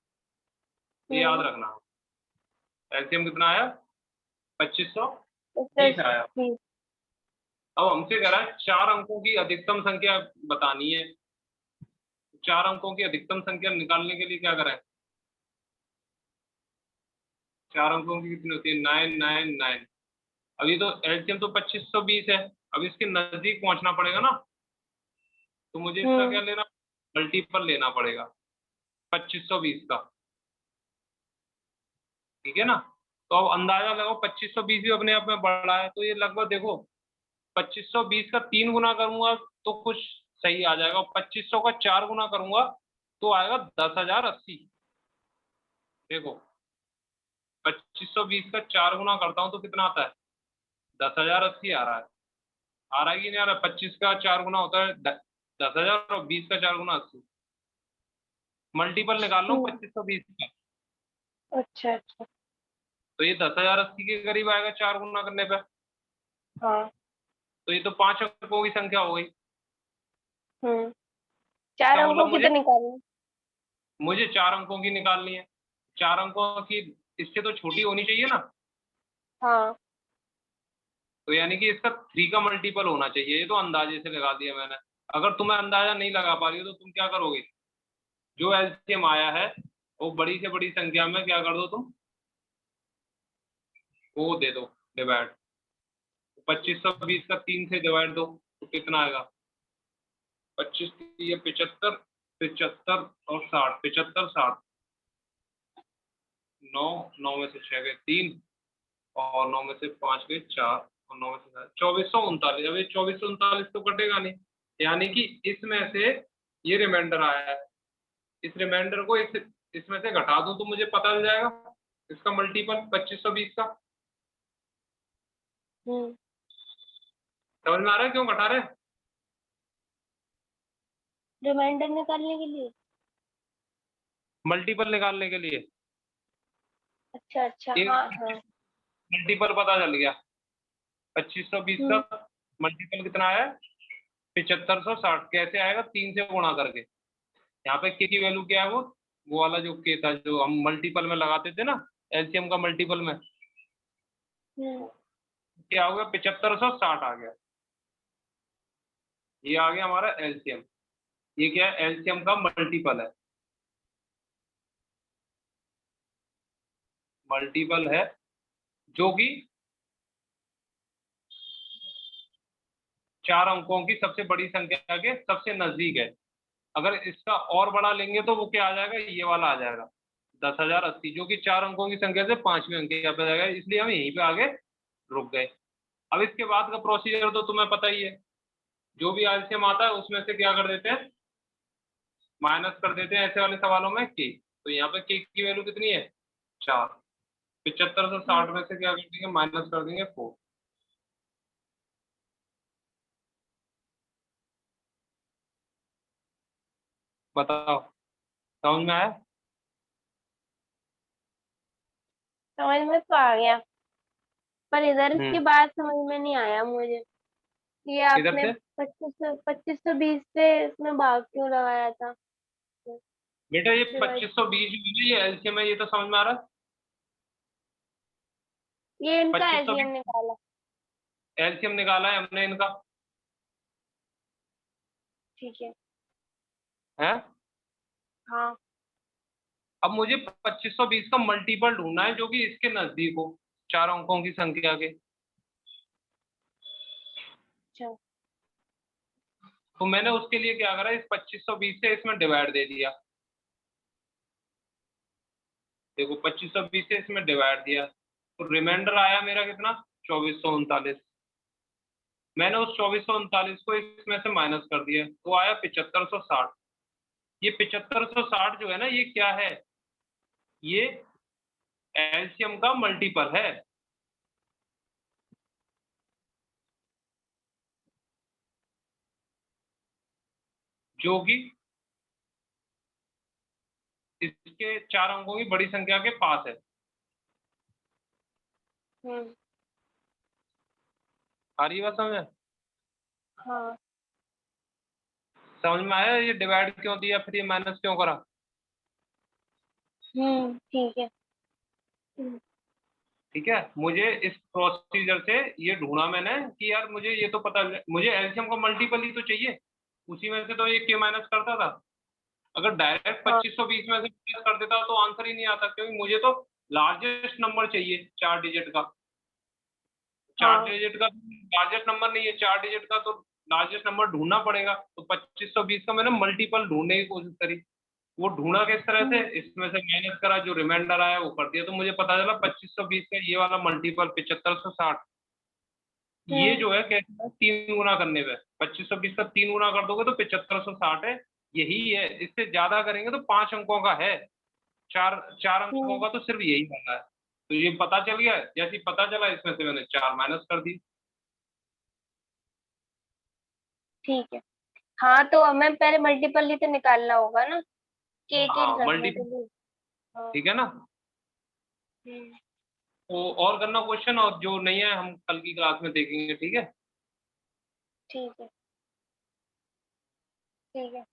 ये याद रखना। एलसीएम कितना आया, 2520 आया। अब हमसे कह रहा है 4 अंकों की अधिकतम संख्या बतानी है। 4 अंकों की अधिकतम संख्या निकालने के लिए क्या करें, 4 अंकों की कितनी होती है, 999। अभी तो एलसीएम तो 2520 है, अब इसके नजदीक पहुंचना पड़ेगा ना, तो मुझे इसका क्या लेना, मल्टीपल लेना पड़ेगा 2520 का। ठीक है ना। तो अब अंदाजा लगाओ, 2520 भी अपने आप में बड़ा है, तो ये लगभग देखो 2520 का 3 गुना करूंगा तो कुछ सही आ जाएगा, 2500 का 4 गुना करूंगा तो आएगा 10,080। देखो 2520 का 4 गुना करता हूँ तो कितना आता है, 10,080 आ रहा है। आ रहा है कि नहीं आ रहा है, 25 का 4 गुना होता है 10,000 और 20 का 4 गुना 80। मल्टीपल निकाल लो 2520 का, अच्छा अच्छा। तो ये 10,080 के करीब आएगा 4 गुना करने पे। हाँ। तो ये तो 5 अंकों की संख्या हो गई। 4 इसका अंकों मतलब की तो मुझे निकालनी। मुझे 4 अंकों की निकालनी है। 4 अंकों की इससे तो छोटी होनी चाहिए ना, हाँ। तो यानी कि इसका 3 का मल्टीपल होना चाहिए। ये तो अंदाजे से लगा दिया मैंने। अगर तुम्हें अंदाजा नहीं लगा पा रही हो तो तुम क्या करोगे, जो एलसीएम आया है वो बड़ी से बड़ी संख्या में क्या कर दो तुम, वो दे दो डिवाइड। 2520 का 3 से डिवाइड दो तो कितना आएगा, 25 ये 75, 75 और 60, 75 60, 9 9 में से 6 गए 3 और 9 में से 5 गए 4 और 9 में से 2439। अब ये 2439 तो कटेगा नहीं, यानी कि इसमें से ये रिमाइंडर आया है, इस रिमाइंडर को इसमें से घटा दूं तो मुझे पता चल जाएगा इसका मल्टीपल 2520 का। समझ में आ रहा है क्यों घटा रहे हैं, रिमाइंडर निकालने के लिए। मल्टीपल निकालने के लिए। अच्छा अच्छा। एक हाँ हाँ। मल्टीपल पता चल गया, 2520 का मल्टीपल कितना आया, 7560। कैसे आएगा, 3 से गुणा करके। यहाँ पे के की वैल्यू क्या है, वो वाला जो के था जो हम मल्टीपल में लगाते थे ना, एलसीएम का मल्टीपल में क्या हो गया, 7560 आ गया। ये आ गया हमारा एलसीएम। ये क्या है, एलसीएम का मल्टीपल है, मल्टीपल है जो कि 4 अंकों की सबसे बड़ी संख्या के सबसे नजदीक है। अगर इसका और बड़ा लेंगे तो वो क्या आ जाएगा, ये वाला आ जाएगा 10,080, जो कि 4 अंकों की संख्या से 5वें अंक पे आ जाएगा, इसलिए हम यहीं पे आगे रुक गए। अब इसके बाद का प्रोसीजर तो तुम्हें पता ही है, जो भी एलसीएम आता है उसमें से क्या कर देते हैं, माइनस कर देते हैं ऐसे वाले सवालों में के। तो यहाँ पे के की वैल्यू कितनी है, 4। 7560 में से क्या कर देंगे, माइनस कर देंगे 4। बताओ, समझ में आया? समझ में तो आ गया, पर इधर इसकी हम्म। बात समझ में नहीं आया मुझे। ये इधर आपने से 2520 से इसमें भाग क्यों लगाया था? बेटा ये डिवाइड, 2520 जो है ना, ये एलसीएम है, ये तो समझ में आ रहा है। ये इनका एलसीएम 2520 निकाला। एलसीएम निकाला है हमने इनका, ठीक है। है। हाँ। अब मुझे 2520 का मल्टीपल ढूंढना है जो कि इसके नजदीक हो, 4 अंकों की संख्या के। अच्छा। तो मैंने उसके लिए क्या करा, इस 2520 से इसमें डिवाइड दे दिया। देखो 2520 से इसमें डिवाइड दिया, तो रिमाइंडर आया मेरा कितना, 2439। मैंने उस 2439 को इसमें से माइनस कर दिया, तो आया 7560। ये 7560 जो है ना, ये क्या है, ये एलसीएम का मल्टीपल है। जो कि इसके 4 अंकों की बड़ी संख्या के पास है। हम्म। आ रही बात समझ? हाँ। समझ में आया ये डिवाइड क्यों दिया, फिर ये माइनस क्यों करा? ठीक है। ठीक है, मुझे इस प्रोसीजर से ये ढूंढा मैंने कि यार मुझे ये तो पता, मुझे एलसीएम का मल्टीपल ही तो चाहिए, उसी में से तो ये के माइनस करता था। अगर डायरेक्ट हाँ। 2520 में से माइनस कर देता तो आंसर ही नहीं आता, क्योंकि मुझे तो लार्जेस्ट नंबर चाहिए 4 डिजिट का। 4 हाँ। डिजिट का लार्जेस्ट नंबर नहीं है, 4 डिजिट का तो लार्जेस्ट नंबर ढूंढना पड़ेगा। तो 2520 का मैंने मल्टीपल ढूंढने की कोशिश करी। वो ढूंढा किस तरह से, हम्म। इसमें से माइनस करा, जो रिमाइंडर आया वो कर दिया, तो मुझे पता चला 2520 का ये वाला मल्टीपल 7560, ये हम्म। जो है कैसे है, 3 गुना करने पे 2520 का 3 गुना कर दोगे तो 7560 है। यही है, इससे ज्यादा करेंगे तो 5 अंकों का है, चार चार अंकों हम्म। का तो सिर्फ यही वाला है। तो ये पता चल गया, जैसे ही पता चला इसमें से मैंने 4 माइनस कर दी। ठीक है। हाँ, तो हमें पहले मल्टीपल ही तो निकालना होगा ना, के हाँ रखने के मल्टीपल, लिए। हाँ। ठीक है ना। हम्म। तो और करना क्वेश्चन, और जो नहीं है हम कल की क्लास में देखेंगे, ठीक है। ठीक है। ठीक है।